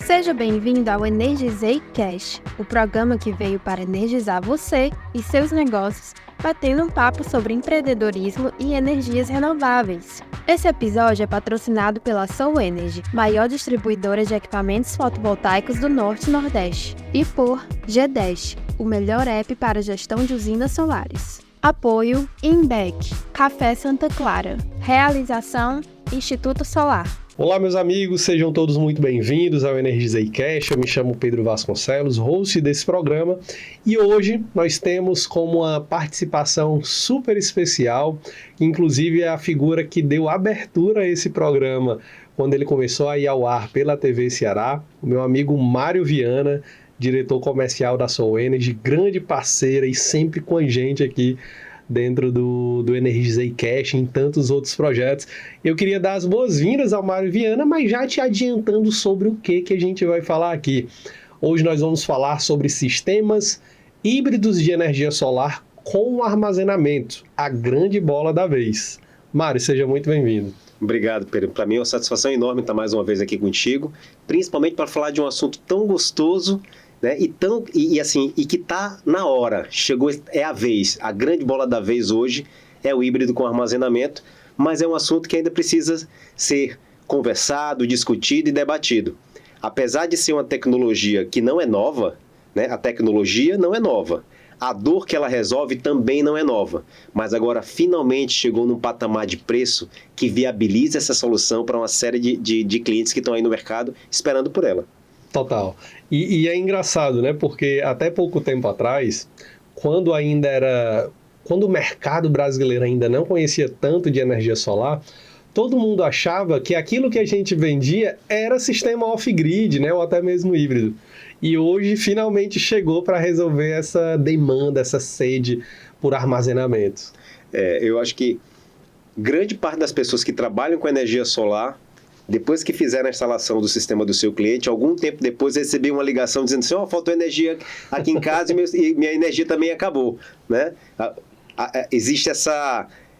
Seja bem-vindo ao Energizei Cash, o programa que veio para energizar você e seus negócios, batendo um papo sobre empreendedorismo e energias renováveis. Esse episódio é patrocinado pela Soul Energy, maior distribuidora de equipamentos fotovoltaicos do Norte e Nordeste, e por G10, o melhor app para gestão de usinas solares. Apoio Inbec, Café Santa Clara. Realização Instituto Solar. Olá, meus amigos, sejam todos muito bem-vindos ao Energizei Cash. Eu me chamo Pedro Vasconcelos, host desse programa, e hoje nós temos como uma participação super especial, inclusive é a figura que deu abertura a esse programa quando ele começou a ir ao ar pela TV Ceará, o meu amigo Mário Viana, diretor comercial da Soul Energy, grande parceira e sempre com a gente aqui dentro do Energizei Cash e em tantos outros projetos. Eu queria dar as boas-vindas ao Mário Viana, mas já te adiantando sobre o que a gente vai falar aqui. Hoje nós vamos falar sobre sistemas híbridos de energia solar com armazenamento, a grande bola da vez. Mário, seja muito bem-vindo. Obrigado, Pedro. Para mim é uma satisfação enorme estar mais uma vez aqui contigo, principalmente para falar de um assunto tão gostoso, né? E que está na hora, chegou, é a vez, a grande bola da vez hoje é o híbrido com armazenamento, mas é um assunto que ainda precisa ser conversado, discutido e debatido. Apesar de ser uma tecnologia que não é nova, né? A tecnologia não é nova, a dor que ela resolve também não é nova, mas agora finalmente chegou num patamar de preço que viabiliza essa solução para uma série de clientes que estão aí no mercado esperando por ela. Total. E é engraçado, né? Porque até pouco tempo atrás, quando o mercado brasileiro ainda não conhecia tanto de energia solar, todo mundo achava que aquilo que a gente vendia era sistema off-grid, né? Ou até mesmo híbrido. E hoje finalmente chegou para resolver essa demanda, essa sede por armazenamento. Eu acho que grande parte das pessoas que trabalham com energia solar, depois que fizeram a instalação do sistema do seu cliente, algum tempo depois recebi uma ligação dizendo assim, faltou energia aqui em casa e minha energia também acabou, né?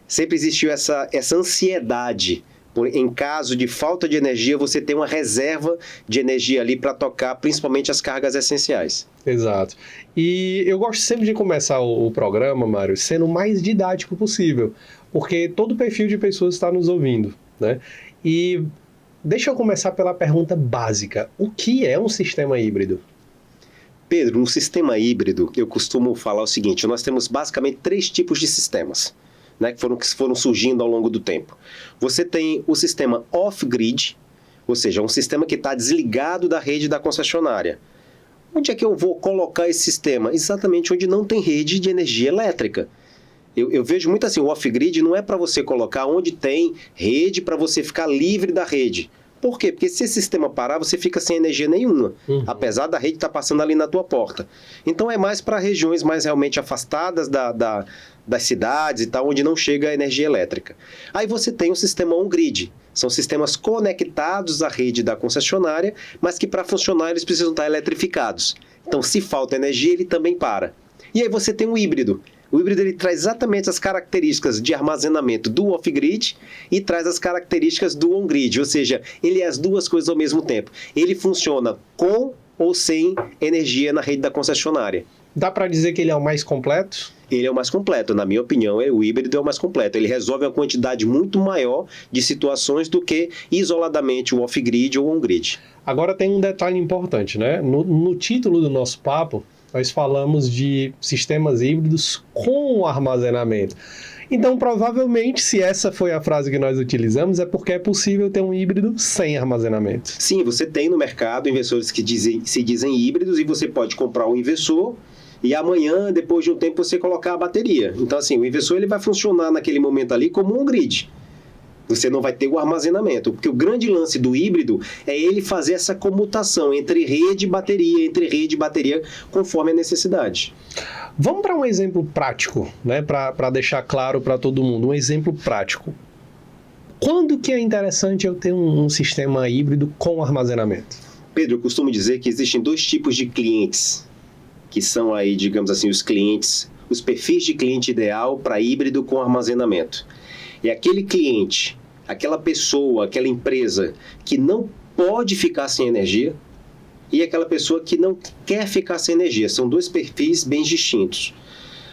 Sempre existiu essa ansiedade, em caso de falta de energia, você tem uma reserva de energia ali para tocar, principalmente as cargas essenciais. Exato. E eu gosto sempre de começar o programa, Mário, sendo o mais didático possível, porque todo perfil de pessoas está nos ouvindo, né? E deixa eu começar pela pergunta básica. O que é um sistema híbrido? Pedro, um sistema híbrido, eu costumo falar o seguinte, nós temos basicamente 3 tipos de sistemas, né, que foram surgindo ao longo do tempo. Você tem o sistema off-grid, ou seja, um sistema que está desligado da rede da concessionária. Onde é que eu vou colocar esse sistema? Exatamente onde não tem rede de energia elétrica. Eu vejo muito assim, o off-grid não é para você colocar onde tem rede para você ficar livre da rede. Por quê? Porque se esse sistema parar, você fica sem energia nenhuma, apesar da rede estar passando ali na tua porta. Então é mais para regiões mais realmente afastadas das cidades e tal, onde não chega a energia elétrica. Aí você tem o sistema on-grid. São sistemas conectados à rede da concessionária, mas que para funcionar eles precisam estar eletrificados. Então se falta energia, ele também para. E aí você tem o híbrido. O híbrido ele traz exatamente as características de armazenamento do off-grid e traz as características do on-grid, ou seja, ele é as duas coisas ao mesmo tempo. Ele funciona com ou sem energia na rede da concessionária. Dá para dizer que ele é o mais completo? Ele é o mais completo, na minha opinião, o híbrido é o mais completo. Ele resolve uma quantidade muito maior de situações do que isoladamente o off-grid ou o on-grid. Agora tem um detalhe importante, né? No título do nosso papo, nós falamos de sistemas híbridos com armazenamento. Então, provavelmente, se essa foi a frase que nós utilizamos, é porque é possível ter um híbrido sem armazenamento. Sim, você tem no mercado investidores que se dizem híbridos e você pode comprar um inversor e amanhã, depois de um tempo, você colocar a bateria. Então, assim, o inversor ele vai funcionar naquele momento ali como um grid. Você não vai ter o armazenamento, porque o grande lance do híbrido é ele fazer essa comutação entre rede e bateria, conforme a necessidade. Vamos para um exemplo prático, né? Para deixar claro para todo mundo, um exemplo prático. Quando que é interessante eu ter um sistema híbrido com armazenamento? Pedro, eu costumo dizer que existem 2 tipos de clientes, que são aí, digamos assim, os perfis de cliente ideal para híbrido com armazenamento. É aquele cliente, aquela pessoa, aquela empresa que não pode ficar sem energia, e aquela pessoa que não quer ficar sem energia. São dois perfis bem distintos.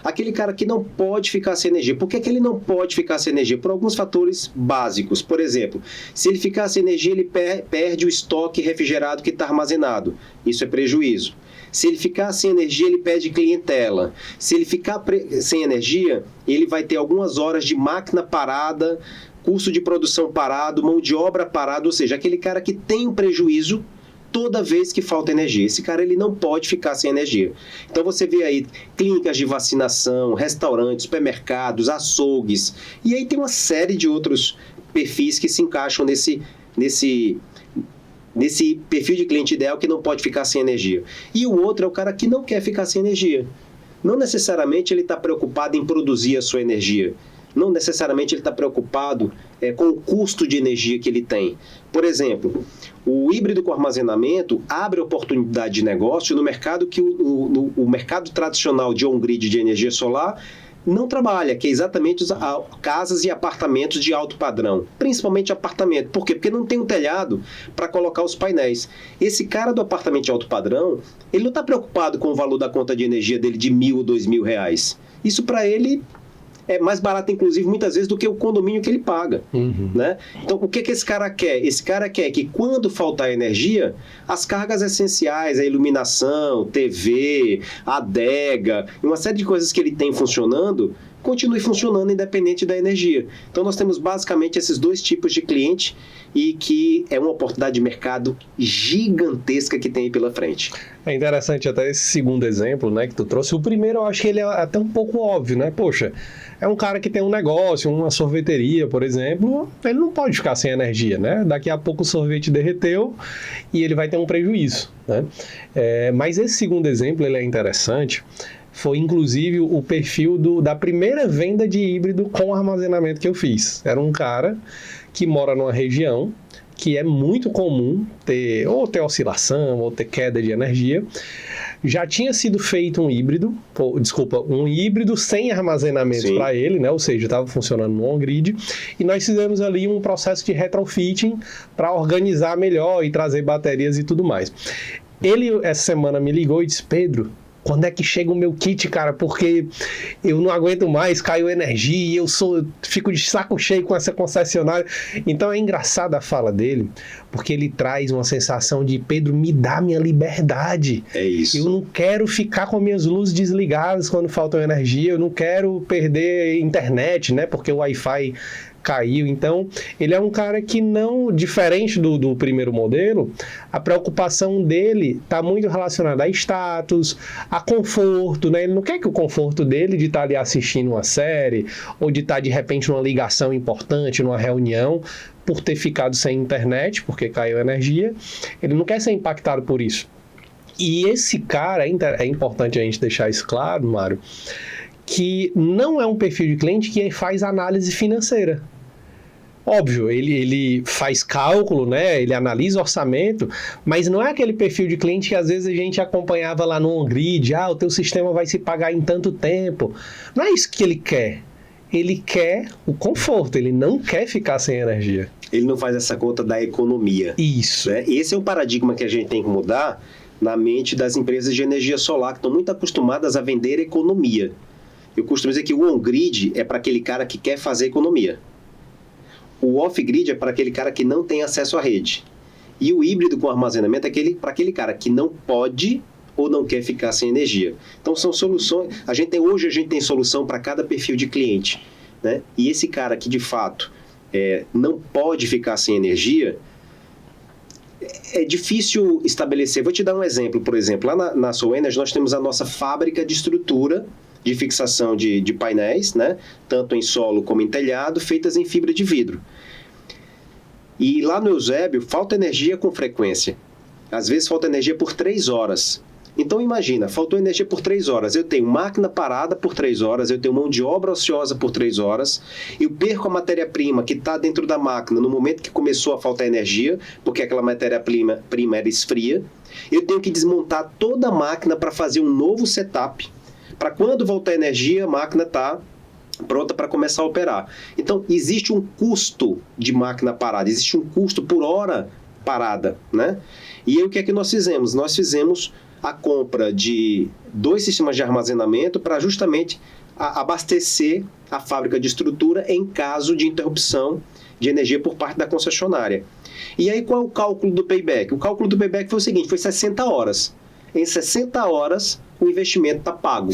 Aquele cara que não pode ficar sem energia. Por que ele não pode ficar sem energia? Por alguns fatores básicos. Por exemplo, se ele ficar sem energia, ele perde o estoque refrigerado que está armazenado. Isso é prejuízo. Se ele ficar sem energia, ele perde clientela. Se ele ficar sem energia, ele vai ter algumas horas de máquina parada, custo de produção parado, mão de obra parada, ou seja, aquele cara que tem um prejuízo toda vez que falta energia. Esse cara ele não pode ficar sem energia. Então você vê aí clínicas de vacinação, restaurantes, supermercados, açougues, e aí tem uma série de outros perfis que se encaixam nesse perfil de cliente ideal que não pode ficar sem energia. E o outro é o cara que não quer ficar sem energia. Não necessariamente ele está preocupado em produzir a sua energia. Não necessariamente ele está preocupado com o custo de energia que ele tem. Por exemplo, o híbrido com armazenamento abre oportunidade de negócio no mercado que o mercado tradicional de on-grid de energia solar não trabalha, que é exatamente as casas e apartamentos de alto padrão, principalmente apartamento. Por quê? Porque não tem um telhado para colocar os painéis. Esse cara do apartamento de alto padrão, ele não está preocupado com o valor da conta de energia dele de R$1.000 ou R$2.000. Isso para ele é mais barato, inclusive, muitas vezes, do que o condomínio que ele paga. Né? Então, o que esse cara quer? Esse cara quer que, quando faltar energia, as cargas essenciais, a iluminação, TV, adega, uma série de coisas que ele tem funcionando, continue funcionando independente da energia. Então, nós temos basicamente esses dois tipos de cliente e que é uma oportunidade de mercado gigantesca que tem aí pela frente. É interessante até esse segundo exemplo, né, que tu trouxe. O primeiro eu acho que ele é até um pouco óbvio, né? Poxa, é um cara que tem um negócio, uma sorveteria, por exemplo, ele não pode ficar sem energia, né? Daqui a pouco o sorvete derreteu e ele vai ter um prejuízo, né? Mas esse segundo exemplo, ele é interessante. Foi, inclusive, o perfil da primeira venda de híbrido com armazenamento que eu fiz. Era um cara que mora numa região que é muito comum ter oscilação ou ter queda de energia. Já tinha sido feito um híbrido sem armazenamento para ele, né? Ou seja, estava funcionando no on-grid, e nós fizemos ali um processo de retrofitting para organizar melhor e trazer baterias e tudo mais. Ele, essa semana, me ligou e disse: Pedro, quando é que chega o meu kit, cara? Porque eu não aguento mais, caiu energia, eu fico de saco cheio com essa concessionária. Então é engraçada a fala dele, porque ele traz uma sensação de: Pedro, me dá minha liberdade. É isso. Eu não quero ficar com minhas luzes desligadas quando falta energia, eu não quero perder internet, né? Porque o Wi-Fi caiu. Então, ele é um cara que não, diferente do primeiro modelo, a preocupação dele está muito relacionada a status, a conforto, né? Ele não quer que o conforto dele de estar ali assistindo uma série ou de estar, de repente, numa ligação importante, numa reunião, por ter ficado sem internet, porque caiu a energia, ele não quer ser impactado por isso. E esse cara, é importante a gente deixar isso claro, Mário, que não é um perfil de cliente que faz análise financeira. Óbvio, ele faz cálculo, né? Ele analisa orçamento, mas não é aquele perfil de cliente que às vezes a gente acompanhava lá no on-grid: o teu sistema vai se pagar em tanto tempo. Não é isso que ele quer. Ele quer o conforto, ele não quer ficar sem energia. Ele não faz essa conta da economia. Isso. Né? Esse é um paradigma que a gente tem que mudar na mente das empresas de energia solar, que estão muito acostumadas a vender economia. Eu costumo dizer que o on-grid é para aquele cara que quer fazer economia. O off-grid é para aquele cara que não tem acesso à rede. E o híbrido com armazenamento é para aquele cara que não pode ou não quer ficar sem energia. Então são soluções. Hoje a gente tem solução para cada perfil de cliente, né? E esse cara que de fato não pode ficar sem energia, é difícil estabelecer. Vou te dar um exemplo. Por exemplo, lá na Soul Energy nós temos a nossa fábrica de estrutura de fixação de painéis, né? Tanto em solo como em telhado, feitas em fibra de vidro. E lá no Eusébio falta energia com frequência. Às vezes falta energia por 3 horas. Então imagina, faltou energia por 3 horas. Eu tenho máquina parada por 3 horas, eu tenho mão de obra ociosa por 3 horas, eu perco a matéria-prima que está dentro da máquina no momento que começou a faltar energia, porque aquela matéria-prima era esfria. Eu tenho que desmontar toda a máquina para fazer um novo setup, para quando voltar energia, a máquina está pronta para começar a operar. Então, existe um custo de máquina parada, existe um custo por hora parada, né? E aí o que é que nós fizemos? Nós fizemos a compra de 2 sistemas de armazenamento para justamente abastecer a fábrica de estrutura em caso de interrupção de energia por parte da concessionária. E aí qual é o cálculo do payback? O cálculo do payback foi o seguinte, foi 60 horas. Em 60 horas, o investimento está pago.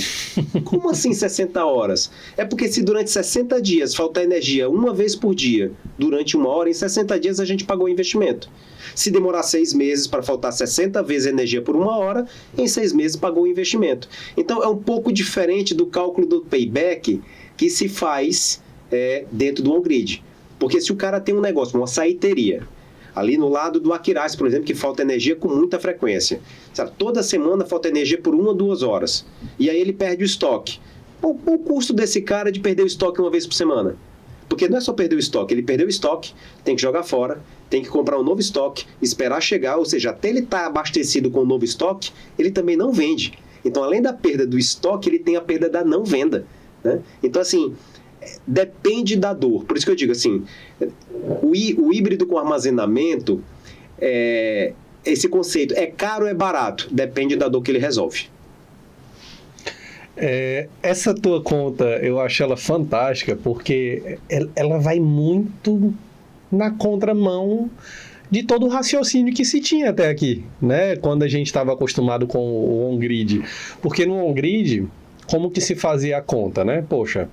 Como assim 60 horas? É porque se durante 60 dias faltar energia uma vez por dia, durante 1 hora, em 60 dias a gente pagou o investimento. Se demorar 6 meses para faltar 60 vezes energia por 1 hora, em 6 meses pagou o investimento. Então, é um pouco diferente do cálculo do payback que se faz dentro do on-grid. Porque se o cara tem um negócio, uma saiteria, ali no lado do Aquiraz, por exemplo, que falta energia com muita frequência. Sabe? Toda semana falta energia por 1 ou 2 horas. E aí ele perde o estoque. O custo desse cara de perder o estoque uma vez por semana? Porque não é só perder o estoque, ele perdeu o estoque, tem que jogar fora, tem que comprar um novo estoque, esperar chegar, ou seja, até ele estar abastecido com o novo estoque, ele também não vende. Então, além da perda do estoque, ele tem a perda da não venda, né? Então, assim, depende da dor. Por isso que eu digo assim, o híbrido com armazenamento, esse conceito, é caro ou é barato? Depende da dor que ele resolve. Essa tua conta, eu acho ela fantástica, porque ela vai muito na contramão de todo o raciocínio que se tinha até aqui, né? Quando a gente estava acostumado com o on-grid. Porque no on-grid, como que se fazia a conta, né? Poxa,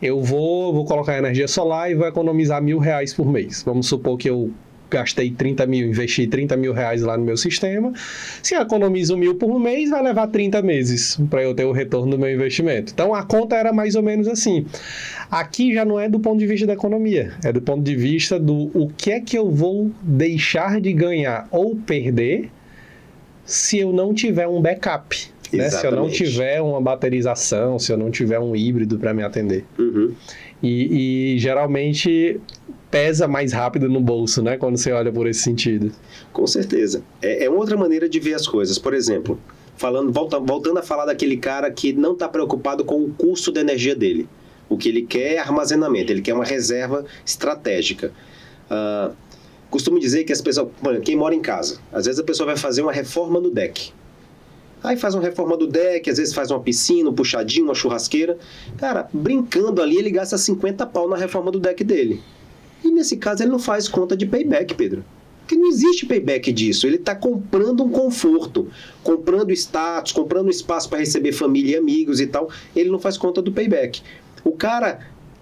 eu vou colocar energia solar e vou economizar R$1.000 por mês. Vamos supor que eu gastei 30 mil, investi 30 mil reais lá no meu sistema. Se eu economizo 1.000 por mês, vai levar 30 meses para eu ter o retorno do meu investimento. Então, a conta era mais ou menos assim. Aqui já não é do ponto de vista da economia, é do ponto de vista do o que é que eu vou deixar de ganhar ou perder se eu não tiver um backup. Né? Se eu não tiver uma baterização, se eu não tiver um híbrido para me atender. Uhum. E geralmente pesa mais rápido no bolso, né? Quando você olha por esse sentido. Com certeza. É outra maneira de ver as coisas. Por exemplo, voltando a falar daquele cara que não está preocupado com o custo da energia dele. O que ele quer é armazenamento, ele quer uma reserva estratégica. Costumo dizer que as pessoas... Quem mora em casa, às vezes a pessoa vai fazer uma reforma no deck. Aí faz uma reforma do deck, às vezes faz uma piscina, um puxadinho, uma churrasqueira. Cara, brincando ali, ele gasta 50 pau na reforma do deck dele. E nesse caso ele não faz conta de payback, Pedro. Porque não existe payback disso. Ele está comprando um conforto, comprando status, comprando espaço para receber família e amigos e tal. Ele não faz conta do payback.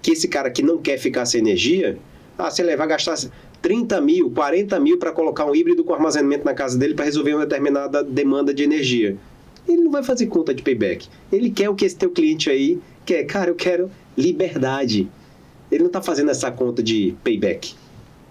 Esse cara que não quer ficar sem energia, se ele vai gastar 30 mil, 40 mil para colocar um híbrido com armazenamento na casa dele para resolver uma determinada demanda de energia. Ele não vai fazer conta de payback. Ele quer o que esse teu cliente aí quer. Cara, eu quero liberdade. Ele não está fazendo essa conta de payback.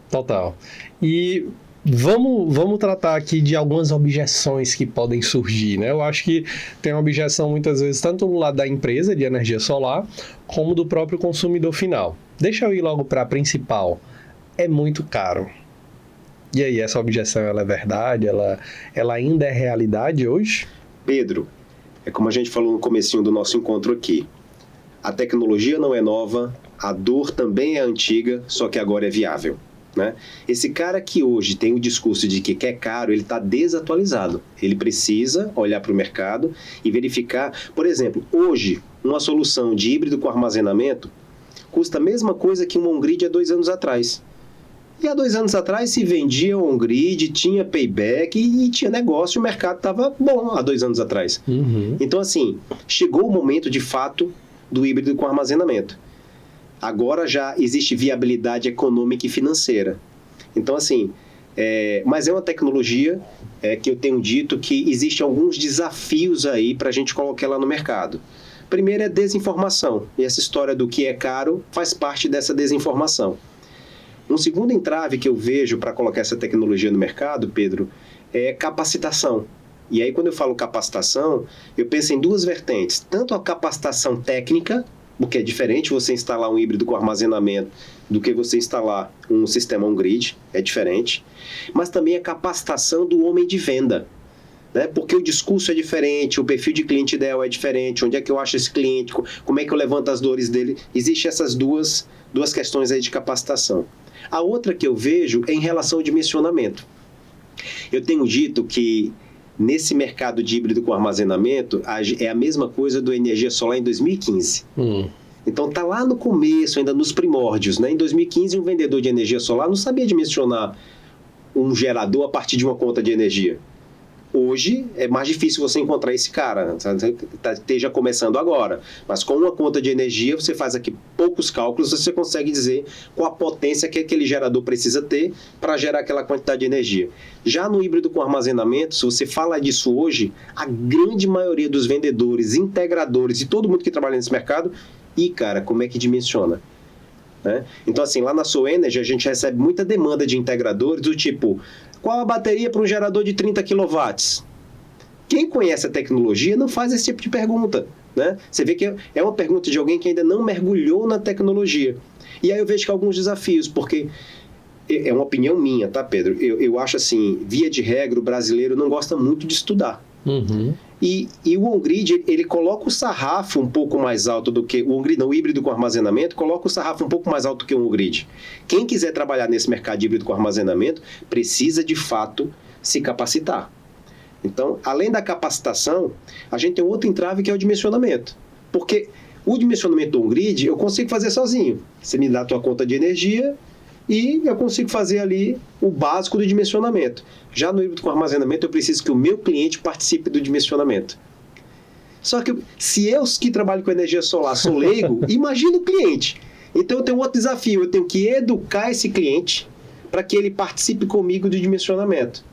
Total. E vamos tratar aqui de algumas objeções que podem surgir, né? Eu acho que tem uma objeção muitas vezes tanto do lado da empresa de energia solar, como do próprio consumidor final. Deixa eu ir logo para a principal. É muito caro. E aí, essa objeção, ela é verdade? Ela ainda é realidade hoje? Pedro, é como a gente falou no comecinho do nosso encontro aqui. A tecnologia não é nova, a dor também é antiga, só que agora é viável, né? Esse cara que hoje tem o discurso de que é caro, ele está desatualizado. Ele precisa olhar para o mercado e verificar. Por exemplo, hoje, uma solução de híbrido com armazenamento custa a mesma coisa que um on-grid há 2 anos atrás. E há 2 anos atrás se vendia on-grid, tinha payback e tinha negócio, o mercado estava bom há 2 anos atrás. Uhum. Então, assim, chegou o momento, de fato, do híbrido com armazenamento. Agora já existe viabilidade econômica e financeira. Então, assim, mas é uma tecnologia que eu tenho dito que existem alguns desafios aí para a gente colocar ela no mercado. Primeiro é desinformação. E essa história do que é caro faz parte dessa desinformação. Um segundo entrave que eu vejo para colocar essa tecnologia no mercado, Pedro, é capacitação. E aí, quando eu falo capacitação, eu penso em 2 vertentes. Tanto a capacitação técnica, porque é diferente você instalar um híbrido com armazenamento do que você instalar um sistema on-grid, é diferente. Mas também a capacitação do homem de venda, né? Porque o discurso é diferente, o perfil de cliente ideal é diferente, onde é que eu acho esse cliente, como é que eu levanto as dores dele. Existem essas duas questões aí de capacitação. A outra que eu vejo é em relação ao dimensionamento. Eu tenho dito que nesse mercado de híbrido com armazenamento é a mesma coisa do energia solar em 2015. Então está lá no começo, ainda nos primórdios, né? Em 2015, um vendedor de energia solar não sabia dimensionar um gerador a partir de uma conta de energia. Hoje é mais difícil você encontrar esse cara, esteja começando agora. Mas com uma conta de energia, você faz aqui poucos cálculos, você consegue dizer qual a potência que aquele gerador precisa ter para gerar aquela quantidade de energia. Já no híbrido com armazenamento, se você fala disso hoje, a grande maioria dos vendedores, integradores e todo mundo que trabalha nesse mercado, cara, como é que dimensiona? Né? Então, assim, lá na SoEnergy a gente recebe muita demanda de integradores do tipo, qual a bateria para um gerador de 30 kW? Quem conhece a tecnologia não faz esse tipo de pergunta. Né? Você vê que é uma pergunta de alguém que ainda não mergulhou na tecnologia. E aí eu vejo que há alguns desafios, porque é uma opinião minha, tá, Pedro? Eu acho assim, via de regra, o brasileiro não gosta muito de estudar. E o on-grid, ele coloca o sarrafo um pouco mais alto do que... O on-grid, não, o híbrido com armazenamento, coloca o sarrafo um pouco mais alto que o on-grid. Quem quiser trabalhar nesse mercado de híbrido com armazenamento, precisa, de fato, se capacitar. Então, além da capacitação, a gente tem outro entrave que é o dimensionamento. Porque o dimensionamento do on-grid, eu consigo fazer sozinho. Você me dá a tua conta de energia e eu consigo fazer ali o básico do dimensionamento. Já no híbrido com armazenamento, eu preciso que o meu cliente participe do dimensionamento. Só que se eu que trabalho com energia solar sou leigo, imagina o cliente. Então eu tenho outro desafio, eu tenho que educar esse cliente para que ele participe comigo do dimensionamento.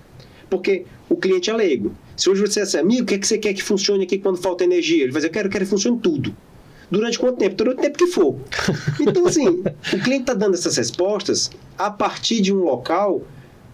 Porque o cliente é leigo. Se hoje você disser, amigo, o que é que você quer que funcione aqui quando falta energia? Ele vai dizer, eu quero que funcione tudo. Durante quanto tempo? Durante o tempo que for. Então, assim, o cliente está dando essas respostas a partir de um local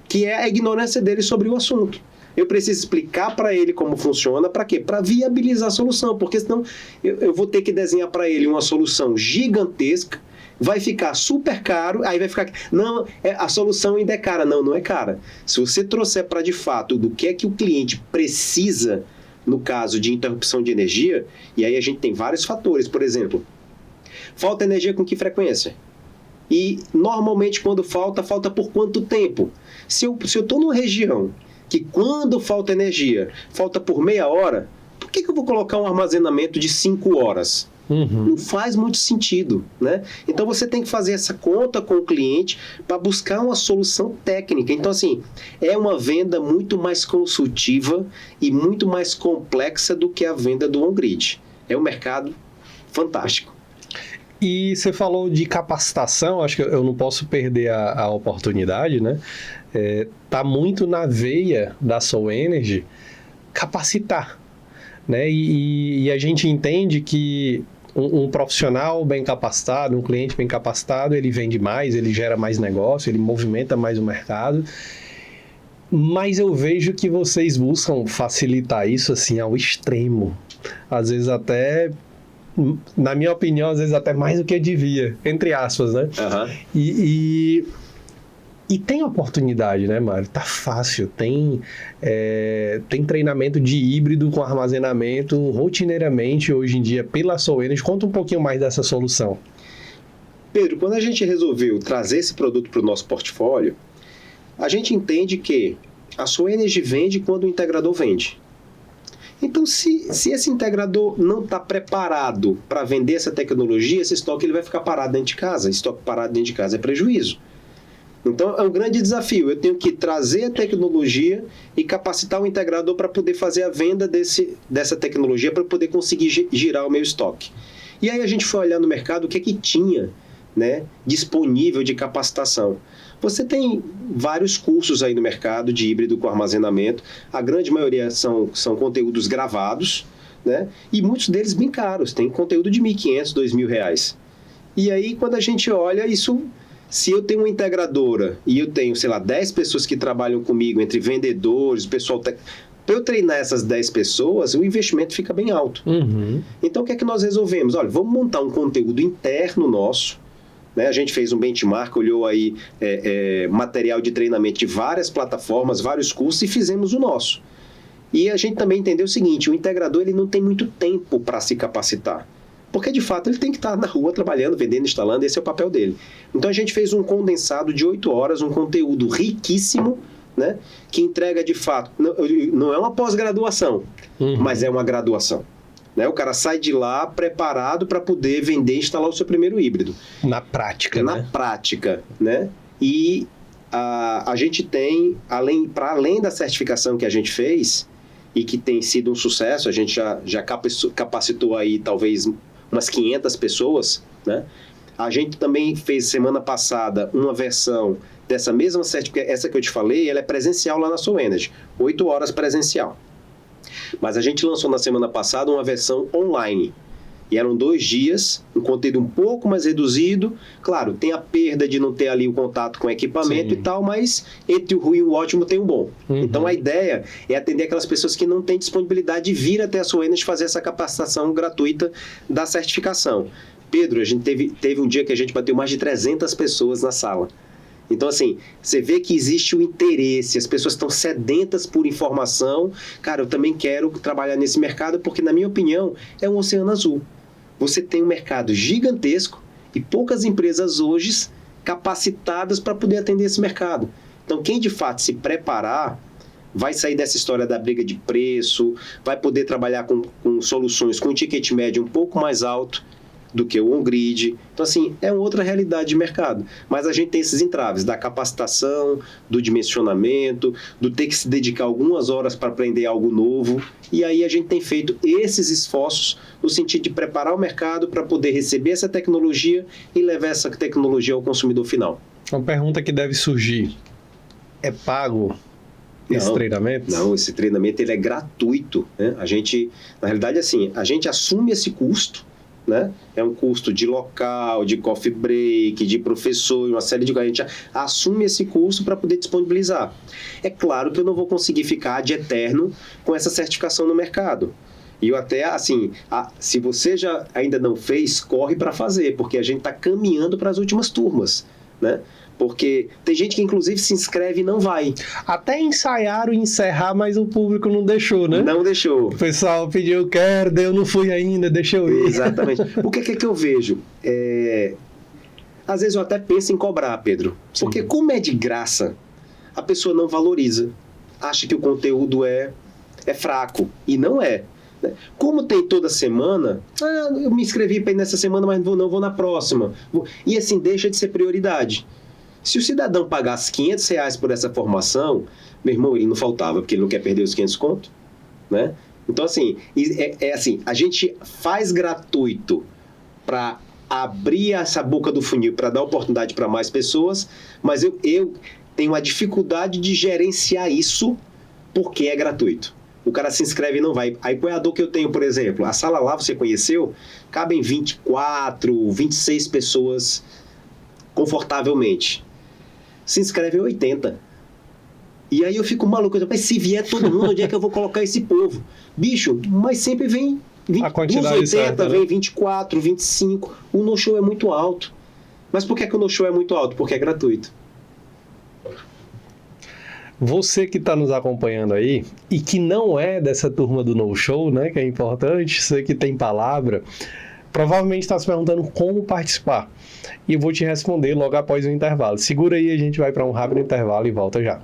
que é a ignorância dele sobre o assunto. Eu preciso explicar para ele como funciona, para quê? Para viabilizar a solução, porque senão eu vou ter que desenhar para ele uma solução gigantesca, vai ficar super caro, aí vai ficar... Não, a solução ainda é cara. Não, não é cara. Se você trouxer para de fato do que é que o cliente precisa, no caso de interrupção de energia, e aí a gente tem vários fatores, por exemplo, falta energia com que frequência? E normalmente quando falta por quanto tempo? Se eu estou numa região que quando falta energia, falta por meia hora, por que eu vou colocar um armazenamento de 5 horas? Não faz muito sentido, né? Então você tem que fazer essa conta com o cliente para buscar uma solução técnica. Então, assim, é uma venda muito mais consultiva e muito mais complexa do que a venda do on-grid. É um mercado fantástico. E você falou de capacitação, acho que eu não posso perder a oportunidade, né? Tá muito na veia da SoEnergy capacitar, né? E a gente entende que um profissional bem capacitado, um cliente bem capacitado, ele vende mais, ele gera mais negócio, ele movimenta mais o mercado. Mas eu vejo que vocês buscam facilitar isso assim ao extremo. Às vezes até, na minha opinião, às vezes até mais do que devia, entre aspas, né? E tem oportunidade, né, Mário? Tá fácil. Tem treinamento de híbrido com armazenamento rotineiramente hoje em dia pela SoEnergy. Conta um pouquinho mais dessa solução. Pedro, quando a gente resolveu trazer esse produto para o nosso portfólio, a gente entende que a SoEnergy vende quando o integrador vende. Então, se esse integrador não está preparado para vender essa tecnologia, esse estoque ele vai ficar parado dentro de casa. Estoque parado dentro de casa é prejuízo. Então, é um grande desafio. Eu tenho que trazer a tecnologia e capacitar o integrador para poder fazer a venda dessa tecnologia, para poder conseguir girar o meu estoque. E aí a gente foi olhar no mercado o que é que tinha, né, disponível de capacitação. Você tem vários cursos aí no mercado de híbrido com armazenamento. A grande maioria são conteúdos gravados, né, e muitos deles bem caros. Tem conteúdo de R$ 1.500, R$ 2.000. E aí, quando a gente olha isso... Se eu tenho uma integradora e eu tenho, sei lá, 10 pessoas que trabalham comigo, entre vendedores, pessoal técnico, para eu treinar essas 10 pessoas, o investimento fica bem alto. Então, o que é que nós resolvemos? Olha, vamos montar um conteúdo interno nosso, né? A gente fez um benchmark, olhou aí material de treinamento de várias plataformas, vários cursos e fizemos o nosso. E a gente também entendeu o seguinte, o integrador ele não tem muito tempo para se capacitar. Porque, de fato, ele tem que estar na rua trabalhando, vendendo, instalando, esse é o papel dele. Então, a gente fez um condensado de 8 horas, um conteúdo riquíssimo né, que entrega de fato, não é uma pós-graduação, mas é uma graduação. Né? O cara sai de lá preparado para poder vender e instalar o seu primeiro híbrido. Na prática, Na prática, né? E a gente tem, para além da certificação que a gente fez, e que tem sido um sucesso, a gente já capacitou aí talvez umas 500 pessoas, né? A gente também fez semana passada uma versão dessa mesma certificação, essa que eu te falei, ela é presencial lá na SolarEnergy, 8 horas presencial. Mas a gente lançou na semana passada uma versão online. E eram 2 dias, um conteúdo um pouco mais reduzido. Claro, tem a perda de não ter ali o contato com o equipamento e tal, mas entre o ruim e o ótimo tem o bom. Então a ideia é atender aquelas pessoas que não têm disponibilidade de vir até a SolarEnergy fazer essa capacitação gratuita da certificação. Pedro, a gente teve um dia que a gente bateu mais de 300 pessoas na sala. Então, assim, você vê que existe o interesse, as pessoas estão sedentas por informação. Cara, eu também quero trabalhar nesse mercado porque, na minha opinião, é um oceano azul. Você tem um mercado gigantesco e poucas empresas hoje capacitadas para poder atender esse mercado. Então, quem de fato se preparar vai sair dessa história da briga de preço, vai poder trabalhar com soluções com um ticket médio um pouco mais alto do que o on-grid. Então, assim, é outra realidade de mercado. Mas a gente tem esses entraves da capacitação, do dimensionamento, do ter que se dedicar algumas horas para aprender algo novo. E aí a gente tem feito esses esforços no sentido de preparar o mercado para poder receber essa tecnologia e levar essa tecnologia ao consumidor final. Uma pergunta que deve surgir: é pago esse treinamento? Não, esse treinamento ele é gratuito, né? A gente, na realidade, assim, a gente assume esse custo, né? É um custo de local, de coffee break, de professor, uma série de coisas. A gente assume esse custo para poder disponibilizar. É claro que eu não vou conseguir ficar de eterno com essa certificação no mercado. E eu até, assim, se você já ainda não fez, corre para fazer, porque a gente está caminhando para as últimas turmas, né? Porque tem gente que, inclusive, se inscreve e não vai. Até ensaiaram encerrar, mas o público não deixou, né? Não deixou. O pessoal pediu, eu quero, eu não fui ainda, deixa eu ir. Exatamente. O que é que eu vejo? Às vezes eu até penso em cobrar, Pedro. Porque como é de graça, a pessoa não valoriza. Acha que o conteúdo é fraco. E não é. Como tem toda semana, eu me inscrevi para ir nessa semana, mas não vou na próxima. E assim, deixa de ser prioridade. Se o cidadão pagasse R$500 por essa formação, meu irmão, ele não faltava, porque ele não quer perder os 500 conto, né? Então, assim, assim, a gente faz gratuito para abrir essa boca do funil, para dar oportunidade para mais pessoas, mas eu tenho a dificuldade de gerenciar isso porque é gratuito. O cara se inscreve e não vai. Aí, qual é a dor que eu tenho, por exemplo? A sala lá, você conheceu? Cabem 24, 26 pessoas confortavelmente. Se inscreve 80. E aí eu fico maluco. Mas se vier todo mundo, onde é que eu vou colocar esse povo? Bicho, mas sempre vem 20, a quantidade 80, certa, vem né? 24, 25. O no-show é muito alto. Mas por que o no-show é muito alto? Porque é gratuito. Você que está nos acompanhando aí e que não é dessa turma do No Show, né, que é importante, você que tem palavra, provavelmente está se perguntando como participar. E eu vou te responder logo após o intervalo. Segura aí, a gente vai para um rápido intervalo e volta já.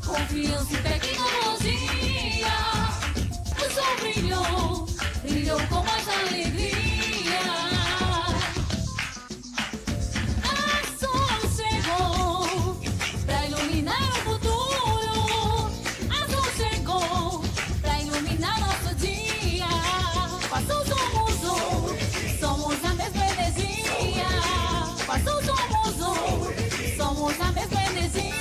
Confiança e tecnologia. O sol brilhou com mais alegria. A sol chegou pra iluminar o futuro. A sol chegou pra iluminar nosso dia. Passou, somos a mesma energia. Passou, somos a mesma energia.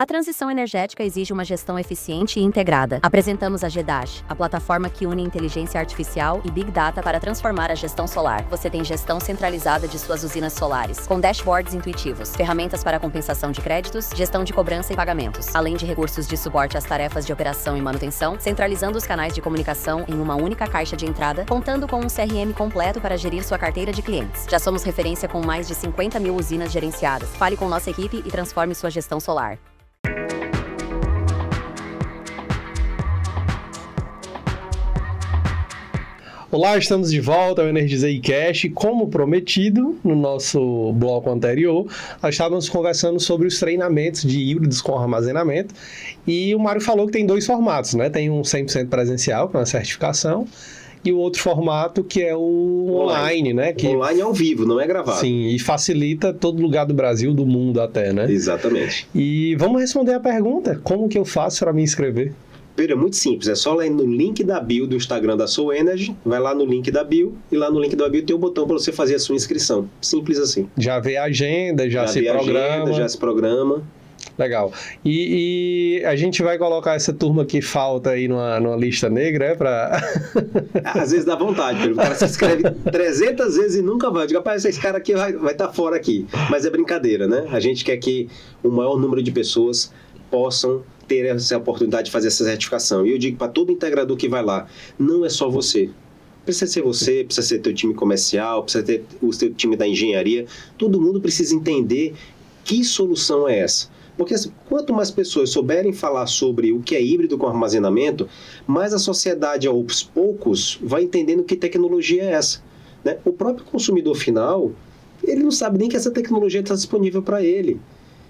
A transição energética exige uma gestão eficiente e integrada. Apresentamos a GDASH, a plataforma que une inteligência artificial e Big Data para transformar a gestão solar. Você tem gestão centralizada de suas usinas solares, com dashboards intuitivos, ferramentas para compensação de créditos, gestão de cobrança e pagamentos, além de recursos de suporte às tarefas de operação e manutenção, centralizando os canais de comunicação em uma única caixa de entrada, contando com um CRM completo para gerir sua carteira de clientes. Já somos referência com mais de 50 mil usinas gerenciadas. Fale com nossa equipe e transforme sua gestão solar. Olá, estamos de volta ao Energizei Cash. Como prometido no nosso bloco anterior, nós estávamos conversando sobre os treinamentos de híbridos com armazenamento e o Mário falou que tem 2 formatos, né? Tem um 100% presencial, com a certificação, e o outro formato que é o online, né? Que... Online ao vivo, não é gravado. Sim, e facilita todo lugar do Brasil, do mundo até, né? Exatamente. E vamos responder a pergunta, como que eu faço para me inscrever? Pedro, é muito simples, é só lá no link da bio do Instagram da Soul Energy, vai lá no link da bio, e lá no link da bio tem um botão para você fazer a sua inscrição. Simples assim. Já vê a agenda, já se vê a programa. agenda, já se programa. Legal. E a gente vai colocar essa turma que falta aí numa lista negra, Às vezes dá vontade, Pedro. O cara se inscreve 300 vezes e nunca vai. Eu digo, rapaz, esse cara aqui vai estar fora aqui. Mas é brincadeira, né? A gente quer que o maior número de pessoas possam ter essa oportunidade de fazer essa certificação. E eu digo para todo integrador que vai lá, não é só você. Precisa ser você, precisa ser teu time comercial, precisa ter o teu time da engenharia. Todo mundo precisa entender que solução é essa. Porque quanto mais pessoas souberem falar sobre o que é híbrido com armazenamento, mais a sociedade, aos poucos, vai entendendo que tecnologia é essa, né? O próprio consumidor final, ele não sabe nem que essa tecnologia está disponível para ele.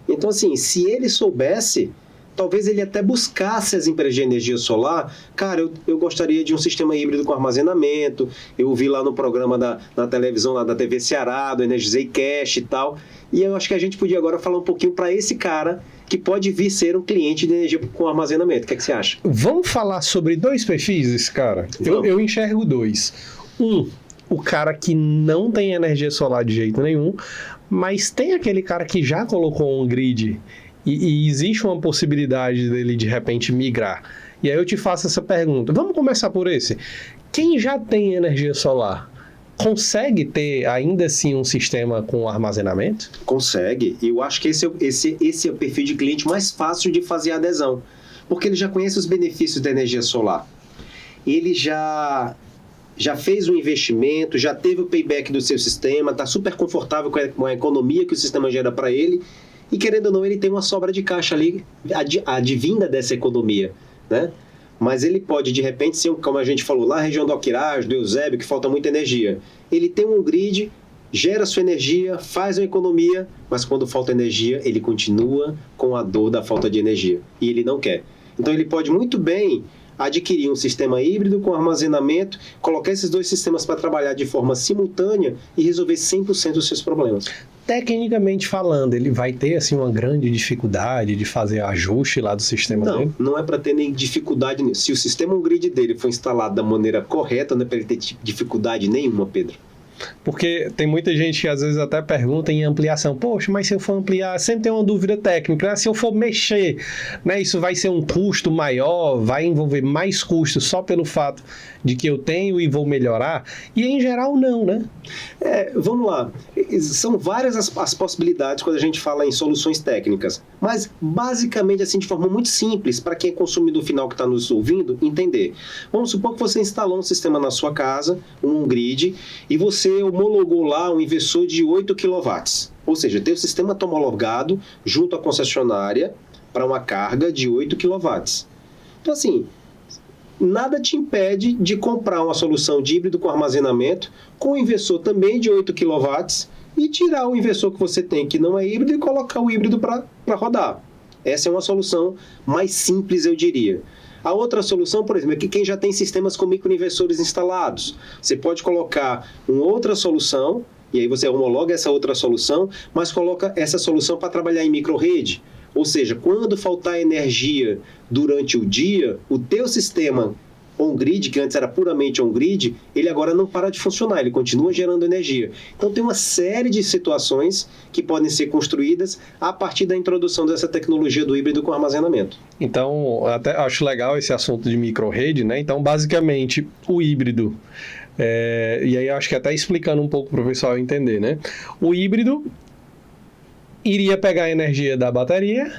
Então, assim, se ele soubesse, talvez ele até buscasse as empresas de energia solar. Cara, eu gostaria de um sistema híbrido com armazenamento. Eu vi lá no programa na televisão, lá da TV Ceará, do Energizei Cash e tal. E eu acho que a gente podia agora falar um pouquinho para esse cara que pode vir ser um cliente de energia com armazenamento. O que é que você acha? Vamos falar sobre 2 perfis desse cara? Eu enxergo 2. O cara que não tem energia solar de jeito nenhum, mas tem aquele cara que já colocou um grid e existe uma possibilidade dele de repente migrar. E aí eu te faço essa pergunta. Vamos começar por esse. Quem já tem energia solar consegue ter ainda assim um sistema com armazenamento? Consegue. E eu acho que esse é o perfil de cliente mais fácil de fazer a adesão. Porque ele já conhece os benefícios da energia solar. Ele já fez um investimento, já teve o payback do seu sistema, está super confortável com a economia que o sistema gera para ele. E querendo ou não, ele tem uma sobra de caixa ali, advinda dessa economia, né? Mas ele pode, de repente, ser, como a gente falou, lá na região do Alquiraj, do Eusébio, que falta muita energia. Ele tem um grid, gera sua energia, faz uma economia, mas quando falta energia, ele continua com a dor da falta de energia. E ele não quer. Então ele pode muito bem adquirir um sistema híbrido com armazenamento, colocar esses 2 sistemas para trabalhar de forma simultânea e resolver 100% dos seus problemas. Tecnicamente falando, ele vai ter assim uma grande dificuldade de fazer ajuste lá do sistema dele? Não é para ter nem dificuldade. Se o sistema on-grid dele for instalado da maneira correta, não é para ele ter dificuldade nenhuma, Pedro. Porque tem muita gente que às vezes até pergunta em ampliação, poxa, mas se eu for ampliar, sempre tem uma dúvida técnica, né? Se eu for mexer, né, isso vai ser um custo maior, vai envolver mais custos só pelo fato de que eu tenho e vou melhorar? E em geral não, né? Vamos lá, são várias as possibilidades quando a gente fala em soluções técnicas, mas basicamente assim de forma muito simples para quem é consumidor final que está nos ouvindo entender. Vamos supor que você instalou um sistema na sua casa, um grid, e você homologou lá um inversor de 8 kW, ou seja, tem o sistema homologado junto à concessionária para uma carga de 8 kW. Então assim, nada te impede de comprar uma solução de híbrido com armazenamento com um inversor também de 8 kW e tirar o inversor que você tem que não é híbrido e colocar o híbrido para rodar. Essa é uma solução mais simples, eu diria. A outra solução, por exemplo, é que quem já tem sistemas com microinversores instalados. Você pode colocar uma outra solução, e aí você homologa essa outra solução, mas coloca essa solução para trabalhar em microrede. Ou seja, quando faltar energia durante o dia, o teu sistema on-grid, que antes era puramente on-grid, ele agora não para de funcionar, ele continua gerando energia. Então tem uma série de situações que podem ser construídas a partir da introdução dessa tecnologia do híbrido com armazenamento. Então, até acho legal esse assunto de microrede, né? Então, basicamente, o híbrido, e aí acho que até explicando um pouco para o pessoal entender, né? O híbrido iria pegar a energia da bateria,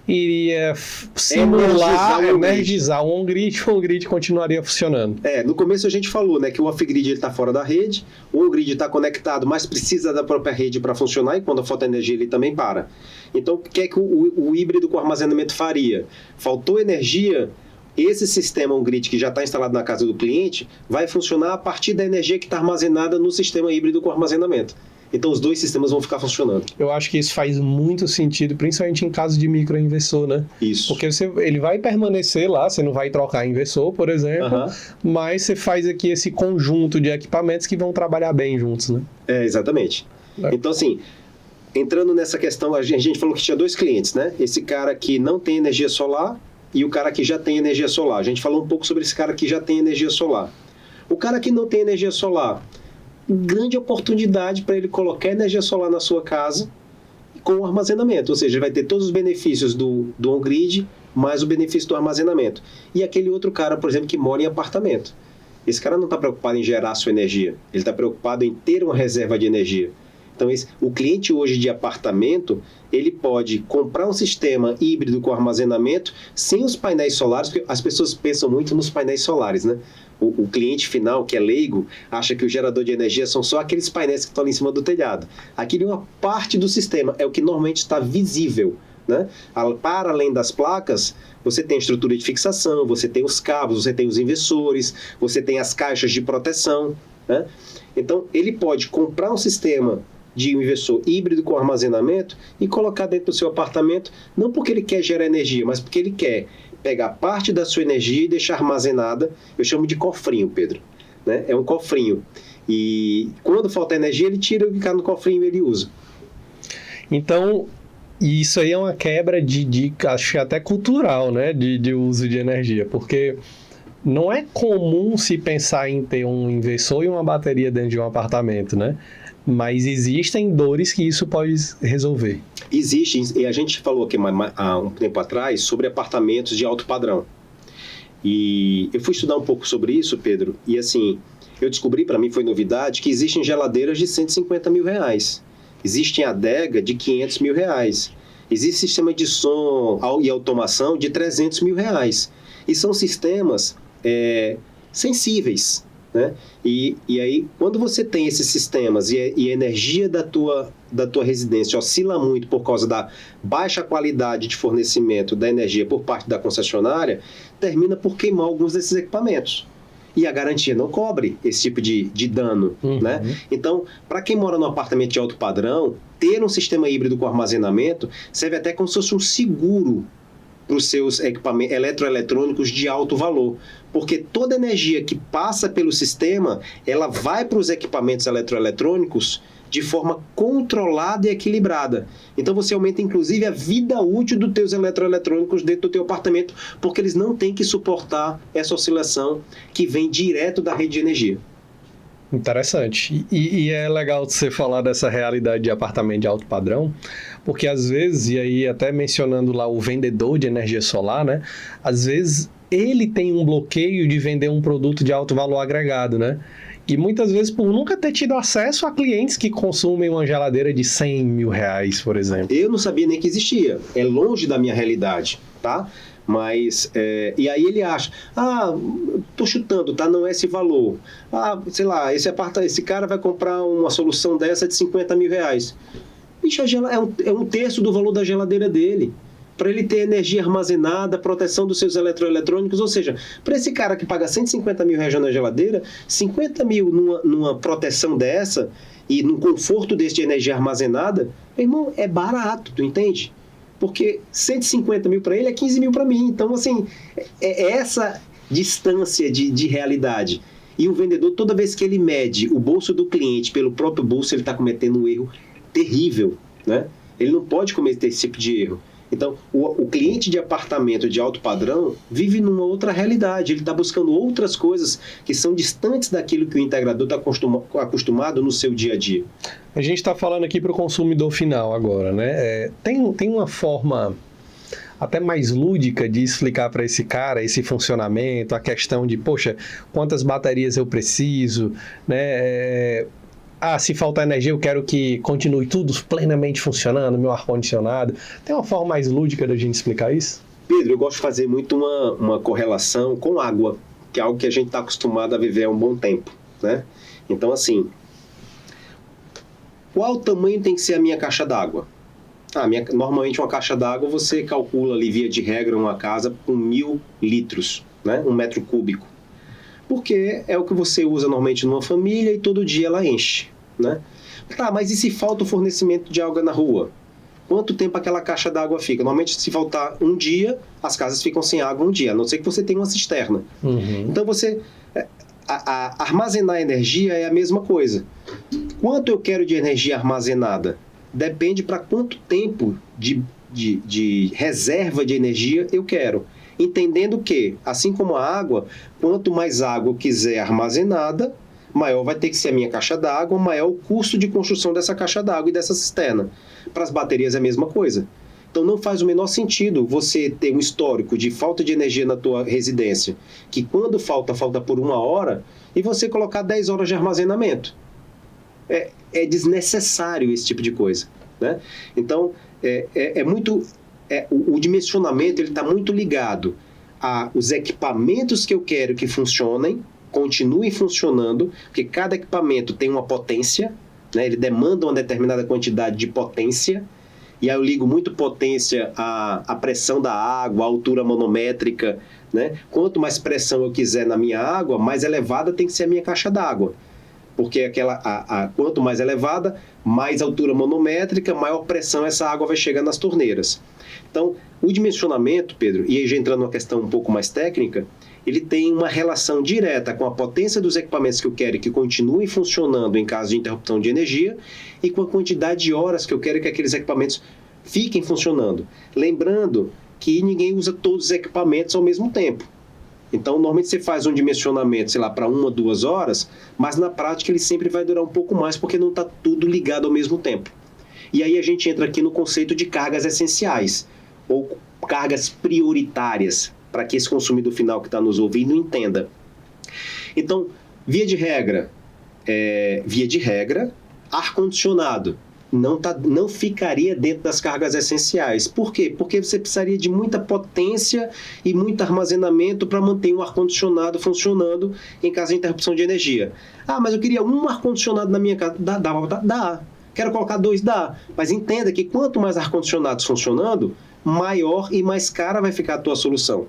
iria simular, energizar o on-grid continuaria funcionando. No começo a gente falou, né, que o off-grid está fora da rede, o on-grid está conectado, mas precisa da própria rede para funcionar, e quando falta energia ele também para. Então, o que é que o híbrido com armazenamento faria? Faltou energia, esse sistema on-grid que já está instalado na casa do cliente vai funcionar a partir da energia que está armazenada no sistema híbrido com armazenamento. Então, os dois sistemas vão ficar funcionando. Eu acho que isso faz muito sentido, principalmente em caso de microinversor, né? Isso. Porque ele vai permanecer lá, você não vai trocar inversor, por exemplo, mas você faz aqui esse conjunto de equipamentos que vão trabalhar bem juntos, né? Exatamente. Então, assim, entrando nessa questão, a gente falou que tinha dois clientes, né? Esse cara que não tem energia solar e o cara que já tem energia solar. A gente falou um pouco sobre esse cara que já tem energia solar. O cara que não tem energia solar, grande oportunidade para ele colocar energia solar na sua casa com o armazenamento, ou seja, ele vai ter todos os benefícios do on-grid, mais o benefício do armazenamento. E aquele outro cara, por exemplo, que mora em apartamento. Esse cara não está preocupado em gerar sua energia, ele está preocupado em ter uma reserva de energia. Então, o cliente hoje de apartamento, ele pode comprar um sistema híbrido com armazenamento sem os painéis solares, porque as pessoas pensam muito nos painéis solares, né? O cliente final, que é leigo, acha que o gerador de energia são só aqueles painéis que estão ali em cima do telhado. Aquilo é uma parte do sistema, é o que normalmente está visível, né? Para além das placas, você tem a estrutura de fixação, você tem os cabos, você tem os inversores, você tem as caixas de proteção, né? Então, ele pode comprar um sistema de um inversor híbrido com armazenamento e colocar dentro do seu apartamento, não porque ele quer gerar energia, mas porque ele quer pegar parte da sua energia e deixar armazenada. Eu chamo de cofrinho, Pedro, né? É um cofrinho. E quando falta energia, ele tira o que cai no cofrinho e ele usa. Então, isso aí é uma quebra de acho que até cultural, né? De uso de energia, porque não é comum se pensar em ter um inversor e uma bateria dentro de um apartamento, né? Mas existem dores que isso pode resolver. Existem, e a gente falou aqui há um tempo atrás sobre apartamentos de alto padrão. E eu fui estudar um pouco sobre isso, Pedro, e assim, eu descobri, para mim foi novidade, que existem geladeiras de 150 mil reais. Existem adega de 500 mil reais. Existe sistema de som e automação de 300 mil reais. E são sistemas sensíveis, né? E aí, quando você tem esses sistemas e a energia da tua residência oscila muito por causa da baixa qualidade de fornecimento da energia por parte da concessionária, termina por queimar alguns desses equipamentos. E a garantia não cobre esse tipo de dano, né? Então, para quem mora num apartamento de alto padrão, ter um sistema híbrido com armazenamento serve até como se fosse um seguro para os seus equipamentos eletroeletrônicos de alto valor, porque toda energia que passa pelo sistema, ela vai para os equipamentos eletroeletrônicos de forma controlada e equilibrada. Então você aumenta inclusive a vida útil dos teus eletroeletrônicos dentro do teu apartamento, porque eles não têm que suportar essa oscilação que vem direto da rede de energia. Interessante. E é legal você falar dessa realidade de apartamento de alto padrão, porque às vezes, e aí até mencionando lá o vendedor de energia solar, né? Às vezes ele tem um bloqueio de vender um produto de alto valor agregado, né? E muitas vezes por nunca ter tido acesso a clientes que consumem uma geladeira de 100 mil reais, por exemplo. Eu não sabia nem que existia. É longe da minha realidade, tá? Mas, e aí ele acha, tô chutando, tá? Não é esse valor. Sei lá, esse cara vai comprar uma solução dessa de 50 mil reais. Bicho, é um terço do valor da geladeira dele. Para ele ter energia armazenada, proteção dos seus eletroeletrônicos, ou seja, para esse cara que paga 150 mil reais na geladeira, 50 mil numa proteção dessa e num conforto desse de energia armazenada, meu irmão, é barato, tu entende? Porque 150 mil para ele é 15 mil para mim. Então, assim, é essa distância de realidade. E o vendedor, toda vez que ele mede o bolso do cliente pelo próprio bolso, ele está cometendo um erro terrível, né? Ele não pode cometer esse tipo de erro. Então, o cliente de apartamento de alto padrão vive numa outra realidade. Ele está buscando outras coisas que são distantes daquilo que o integrador está acostumado no seu dia a dia. A gente está falando aqui para o consumidor final agora, né? Tem uma forma até mais lúdica de explicar para esse cara esse funcionamento, a questão de, poxa, quantas baterias eu preciso, né? Se faltar energia, eu quero que continue tudo plenamente funcionando, meu ar-condicionado. Tem uma forma mais lúdica da gente explicar isso? Pedro, eu gosto de fazer muito uma correlação com água, que é algo que a gente está acostumado a viver há um bom tempo, né? Então, assim, qual tamanho tem que ser a minha caixa d'água? Normalmente uma caixa d'água você calcula ali, via de regra, uma casa com 1.000 litros, né? 1 metro cúbico. Porque é o que você usa normalmente numa família e todo dia ela enche, né? Tá, mas e se falta o fornecimento de água na rua? Quanto tempo aquela caixa d'água fica? Normalmente, se faltar um dia, as casas ficam sem água um dia, a não ser que você tenha uma cisterna. Uhum. Então, armazenar energia é a mesma coisa. Quanto eu quero de energia armazenada? Depende para quanto tempo de reserva de energia eu quero. Entendendo que, assim como a água, quanto mais água eu quiser armazenada, maior vai ter que ser a minha caixa d'água, maior o custo de construção dessa caixa d'água e dessa cisterna. Para as baterias é a mesma coisa. Então não faz o menor sentido você ter um histórico de falta de energia na tua residência, que quando falta por 1 hora, e você colocar 10 horas de armazenamento. É desnecessário esse tipo de coisa, né? Então, o dimensionamento está muito ligado aos equipamentos que eu quero que funcionem, continuem funcionando, porque cada equipamento tem uma potência, né? Ele demanda uma determinada quantidade de potência, e aí eu ligo muito potência à pressão da água, à altura manométrica, né? Quanto mais pressão eu quiser na minha água, mais elevada tem que ser a minha caixa d'água. Porque quanto mais elevada, mais altura manométrica, maior pressão essa água vai chegar nas torneiras. Então, o dimensionamento, Pedro, e aí já entrando numa questão um pouco mais técnica, ele tem uma relação direta com a potência dos equipamentos que eu quero que continuem funcionando em caso de interrupção de energia e com a quantidade de horas que eu quero que aqueles equipamentos fiquem funcionando. Lembrando que ninguém usa todos os equipamentos ao mesmo tempo. Então, normalmente você faz um dimensionamento, sei lá, para 1 ou 2 horas, mas na prática ele sempre vai durar um pouco mais porque não está tudo ligado ao mesmo tempo. E aí a gente entra aqui no conceito de cargas essenciais, ou cargas prioritárias, para que esse consumidor final que está nos ouvindo entenda. Então, via de regra, ar-condicionado não ficaria dentro das cargas essenciais. Por quê? Porque você precisaria de muita potência e muito armazenamento para manter um ar-condicionado funcionando em caso de interrupção de energia. Mas eu queria um ar-condicionado na minha casa. Dá. Quero colocar 2, dá. Mas entenda que quanto mais ar-condicionados funcionando, maior e mais cara vai ficar a tua solução.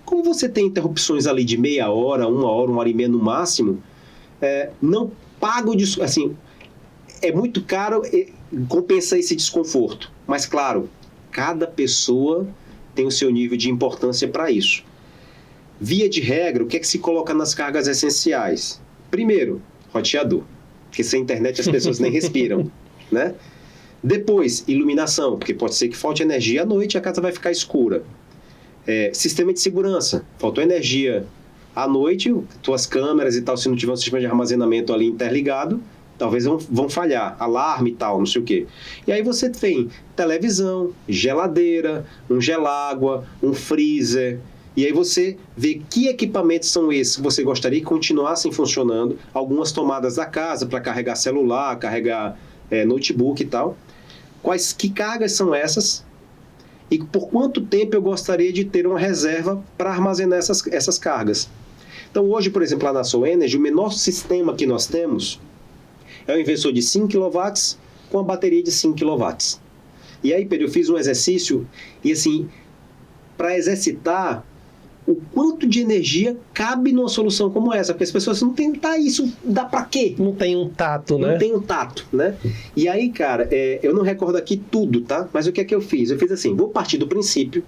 Como você tem interrupções ali de meia hora, 1 hora, 1 hora e meia no máximo, não paga é muito caro, compensa esse desconforto. Mas, claro, cada pessoa tem o seu nível de importância para isso. Via de regra, o que é que se coloca nas cargas essenciais? Primeiro, roteador, porque sem internet as pessoas nem respiram, né? Depois, iluminação, porque pode ser que falte energia à noite e a casa vai ficar escura. Sistema de segurança, faltou energia à noite, tuas câmeras e tal, se não tiver um sistema de armazenamento ali interligado, talvez vão falhar, alarme e tal, não sei o quê. E aí você tem televisão, geladeira, um gelágua, um freezer, e aí você vê que equipamentos são esses que você gostaria que continuassem funcionando, algumas tomadas da casa para carregar celular, carregar notebook e tal. Que cargas são essas? E por quanto tempo eu gostaria de ter uma reserva para armazenar essas cargas? Então hoje, por exemplo, lá na Soul Energy, o menor sistema que nós temos é um inversor de 5 kW com a bateria de 5 kW. E aí, Pedro, eu fiz um exercício e assim, para exercitar o quanto de energia cabe numa solução como essa, porque as pessoas não têm, isso dá para quê? Não tem um tato, né? Não tem um tato, né? E aí, cara, eu não recordo aqui tudo, tá? Mas o que é que eu fiz? Eu fiz assim, vou partir do princípio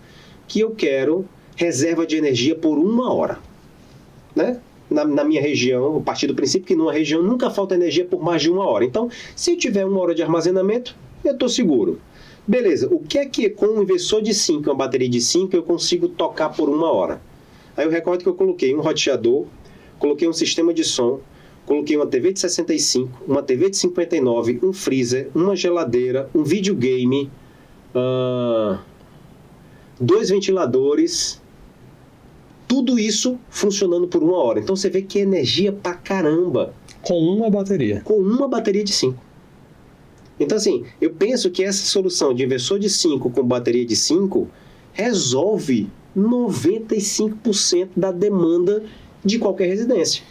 que eu quero reserva de energia por 1 hora, né? Na minha região, a partir do princípio que numa região nunca falta energia por mais de 1 hora. Então, se eu tiver 1 hora de armazenamento, eu estou seguro. Beleza, o que é que com um inversor de 5 e uma bateria de 5 eu consigo tocar por 1 hora? Aí eu recordo que eu coloquei um roteador, coloquei um sistema de som, coloquei uma TV de 65, uma TV de 59, um freezer, uma geladeira, um videogame, 2 ventiladores, tudo isso funcionando por 1 hora. Então você vê que é energia pra caramba. Com uma bateria. Com uma bateria de 5. Então assim, eu penso que essa solução de inversor de 5 com bateria de 5 resolve 95% da demanda de qualquer residência.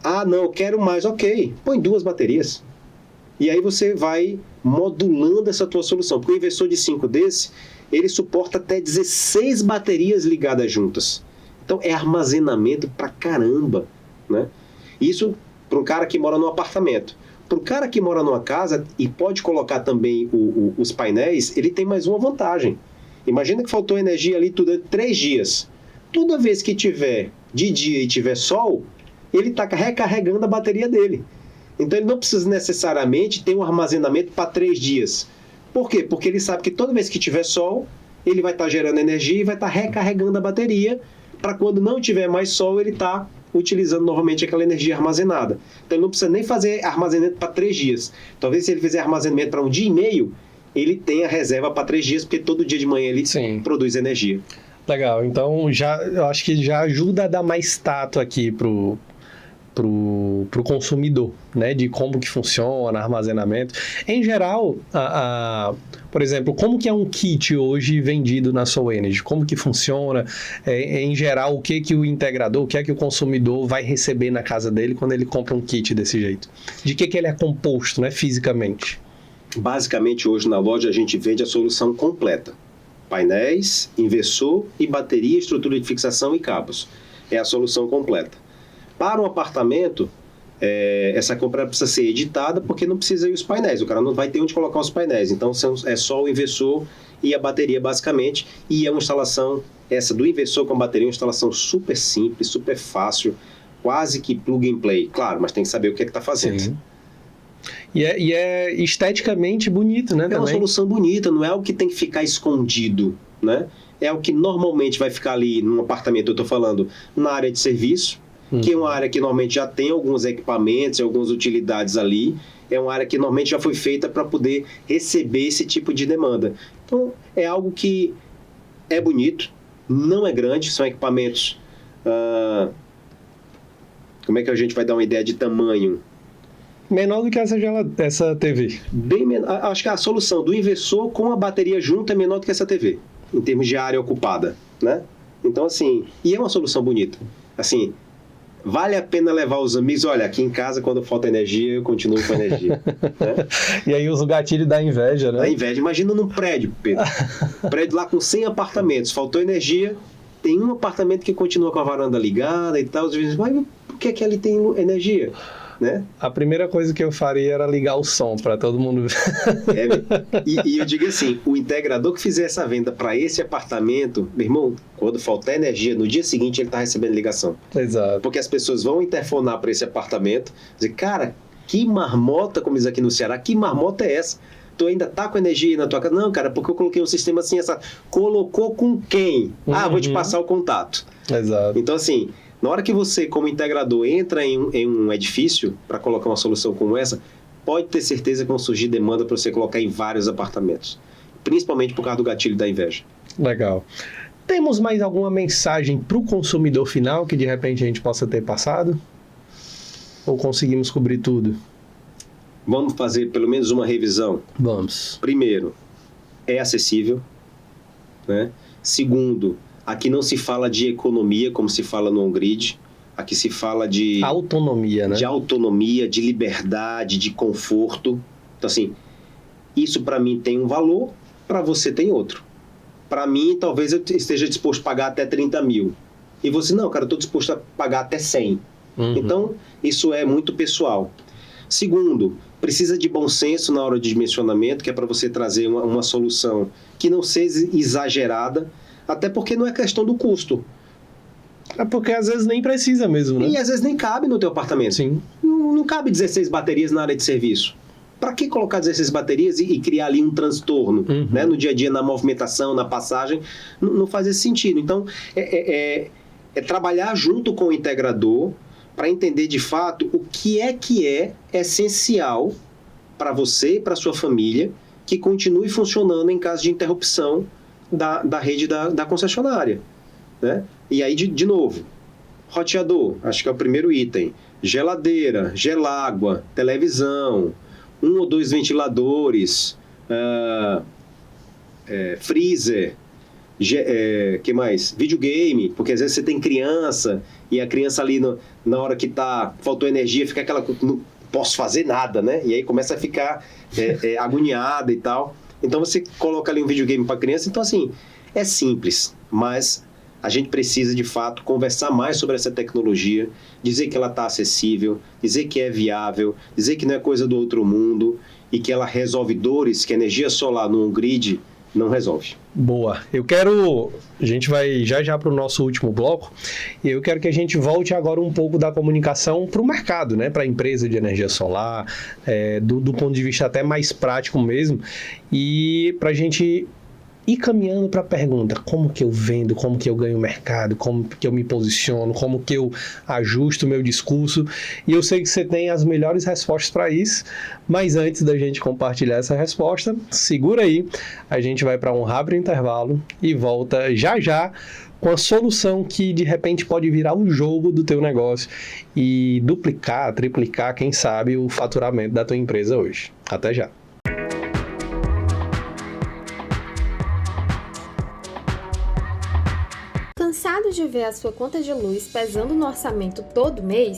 Ah, não, eu quero mais, ok. Põe 2 baterias. E aí você vai modulando essa tua solução. Porque o inversor de 5 desse, ele suporta até 16 baterias ligadas juntas. Então é armazenamento pra caramba, né? Isso para um cara que mora num apartamento. Para o cara que mora numa casa e pode colocar também os painéis, ele tem mais uma vantagem. Imagina que faltou energia ali durante 3 dias. Toda vez que tiver de dia e tiver sol, ele está recarregando a bateria dele. Então ele não precisa necessariamente ter um armazenamento para 3 dias. Por quê? Porque ele sabe que toda vez que tiver sol, ele vai estar gerando energia e vai estar recarregando a bateria para quando não tiver mais sol, ele está utilizando novamente aquela energia armazenada. Então ele não precisa nem fazer armazenamento para 3 dias. Talvez se ele fizer armazenamento para 1 dia e meio, ele tenha reserva para 3 dias, porque todo dia de manhã ele produz energia. Legal, então eu acho que já ajuda a dar mais tato aqui pro consumidor, né, de como que funciona, armazenamento. Em geral, por exemplo, como que é um kit hoje vendido na Soul Energy? Como que funciona? Em geral, o que o integrador, o que é que o consumidor vai receber na casa dele quando ele compra um kit desse jeito? De que ele é composto, né, fisicamente? Basicamente, hoje na loja a gente vende a solução completa. Painéis, inversor e bateria, estrutura de fixação e cabos. É a solução completa. Para um apartamento, essa compra precisa ser editada porque não precisa ir os painéis. O cara não vai ter onde colocar os painéis. Então, é só o inversor e a bateria, basicamente. E é uma instalação, essa do inversor com a bateria, é uma instalação super simples, super fácil, quase que plug and play. Claro, mas tem que saber o que é que está fazendo. Sim. E é esteticamente bonito, né? É uma solução bonita, não é algo que tem que ficar escondido, né? É o que normalmente vai ficar ali num apartamento, eu estou falando, na área de serviço, que é uma área que normalmente já tem alguns equipamentos, algumas utilidades ali. É uma área que normalmente já foi feita para poder receber esse tipo de demanda. Então, é algo que é bonito, não é grande, são equipamentos... como é que a gente vai dar uma ideia de tamanho? Menor do que essa TV. Bem menor. Acho que a solução do inversor com a bateria junto é menor do que essa TV, em termos de área ocupada, né? Então, assim, e é uma solução bonita. Assim, vale a pena levar os amigos. Olha, aqui em casa, quando falta energia, eu continuo com energia. Né? E aí usa o gatilho da inveja, né? Da inveja. Imagina num prédio, Pedro. Prédio lá com 100 apartamentos. Faltou energia, tem um apartamento que continua com a varanda ligada e tal. Os vizinhos, mas por que ali tem energia? Né? A primeira coisa que eu faria era ligar o som para todo mundo ver. E eu digo assim, o integrador que fizer essa venda para esse apartamento, meu irmão, quando faltar energia, no dia seguinte ele está recebendo ligação. Exato. Porque as pessoas vão interfonar para esse apartamento, dizer, cara, que marmota, como diz aqui no Ceará, que marmota é essa? Tu ainda tá com energia aí na tua casa? Não, cara, porque eu coloquei um sistema assim, essa. Colocou com quem? Vou te passar o contato. Exato. Então, assim, na hora que você, como integrador, entra em um edifício para colocar uma solução como essa, pode ter certeza que vão surgir demanda para você colocar em vários apartamentos. Principalmente por causa do gatilho da inveja. Legal. Temos mais alguma mensagem para o consumidor final que de repente a gente possa ter passado? Ou conseguimos cobrir tudo? Vamos fazer pelo menos uma revisão? Vamos. Primeiro, é acessível, né? Segundo, aqui não se fala de economia, como se fala no on-grid. Aqui se fala de... autonomia, né? De autonomia, de liberdade, de conforto. Então, assim, isso para mim tem um valor, para você tem outro. Para mim, talvez eu esteja disposto a pagar até 30 mil. E você, não, cara, eu estou disposto a pagar até 100. Então, isso é muito pessoal. Segundo, precisa de bom senso na hora de dimensionamento, que é para você trazer uma solução que não seja exagerada, até porque não é questão do custo. É porque às vezes nem precisa mesmo, né? E às vezes nem cabe no teu apartamento. Sim. Não cabe 16 baterias na área de serviço. para que colocar 16 baterias e criar ali um transtorno, né? No dia a dia, na movimentação, na passagem, não faz esse sentido. Então, é trabalhar junto com o integrador para entender de fato o que é essencial para você e para sua família que continue funcionando em caso de interrupção da rede da concessionária, né? E aí, de novo, roteador, acho que é o primeiro item, geladeira, gelágua, televisão, 1 ou 2 ventiladores, freezer, que mais? Videogame, porque às vezes você tem criança e a criança ali na hora que faltou energia, fica aquela, não posso fazer nada, né? E aí começa a ficar agoniada e tal. Então você coloca ali um videogame para criança. Então assim, é simples, mas a gente precisa de fato conversar mais sobre essa tecnologia, dizer que ela está acessível, dizer que é viável, dizer que não é coisa do outro mundo e que ela resolve dores que a energia solar no on-grid não resolve. Boa. A gente vai já para o nosso último bloco, e eu quero que a gente volte agora um pouco da comunicação para o mercado, né? Para a empresa de energia solar, do ponto de vista até mais prático mesmo, e para a gente ir caminhando para a pergunta, como que eu vendo, como que eu ganho mercado, como que eu me posiciono, como que eu ajusto o meu discurso. E eu sei que você tem as melhores respostas para isso, mas antes da gente compartilhar essa resposta, segura aí, a gente vai para um rápido intervalo e volta já com a solução que de repente pode virar o jogo do teu negócio e duplicar, triplicar, quem sabe, o faturamento da tua empresa hoje. Até já. Cansado de ver a sua conta de luz pesando no orçamento todo mês?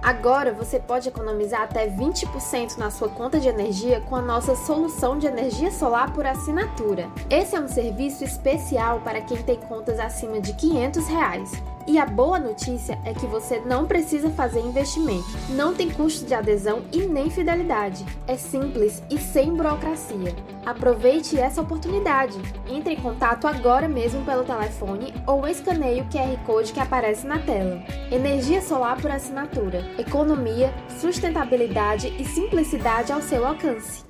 Agora você pode economizar até 20% na sua conta de energia com a nossa solução de energia solar por assinatura. Esse é um serviço especial para quem tem contas acima de R$500. E a boa notícia é que você não precisa fazer investimento, não tem custo de adesão e nem fidelidade. É simples e sem burocracia. Aproveite essa oportunidade. Entre em contato agora mesmo pelo telefone ou escaneie o QR Code que aparece na tela. Energia solar por assinatura. Economia, sustentabilidade e simplicidade ao seu alcance.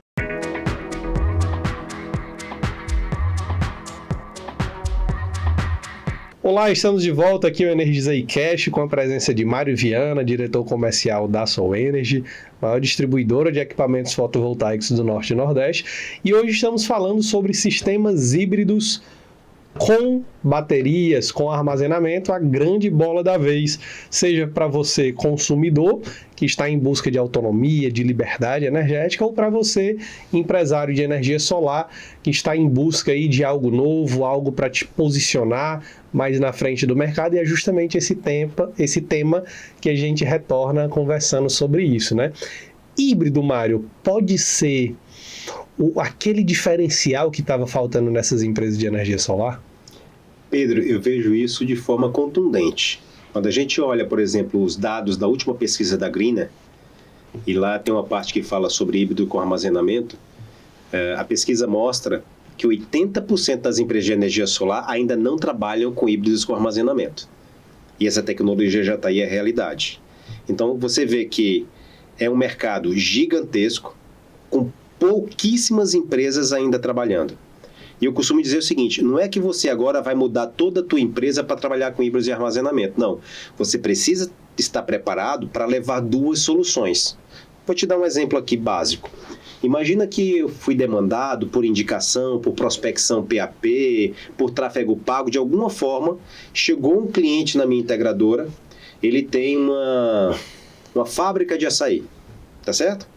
Olá, estamos de volta aqui no Energizei Cash com a presença de Mário Viana, diretor comercial da Sol Energy, maior distribuidora de equipamentos fotovoltaicos do Norte e Nordeste. E hoje estamos falando sobre sistemas híbridos com baterias, com armazenamento, a grande bola da vez, seja para você consumidor, que está em busca de autonomia, de liberdade energética, ou para você, empresário de energia solar, que está em busca aí de algo novo, algo para te posicionar mais na frente do mercado, e é justamente esse tema que a gente retorna conversando sobre isso, né? Híbrido, Mário, pode ser aquele diferencial que estava faltando nessas empresas de energia solar? Pedro, eu vejo isso de forma contundente. Quando a gente olha, por exemplo, os dados da última pesquisa da Greener, e lá tem uma parte que fala sobre híbrido com armazenamento, a pesquisa mostra que 80% das empresas de energia solar ainda não trabalham com híbridos com armazenamento. E essa tecnologia já está aí, é realidade. Então, você vê que é um mercado gigantesco, com pouquíssimas empresas ainda trabalhando. E eu costumo dizer o seguinte, não é que você agora vai mudar toda a tua empresa para trabalhar com híbridos de armazenamento, não. Você precisa estar preparado para levar duas soluções. Vou te dar um exemplo aqui básico. Imagina que eu fui demandado por indicação, por prospecção PAP, por tráfego pago, de alguma forma, chegou um cliente na minha integradora, ele tem uma fábrica de açaí, tá certo?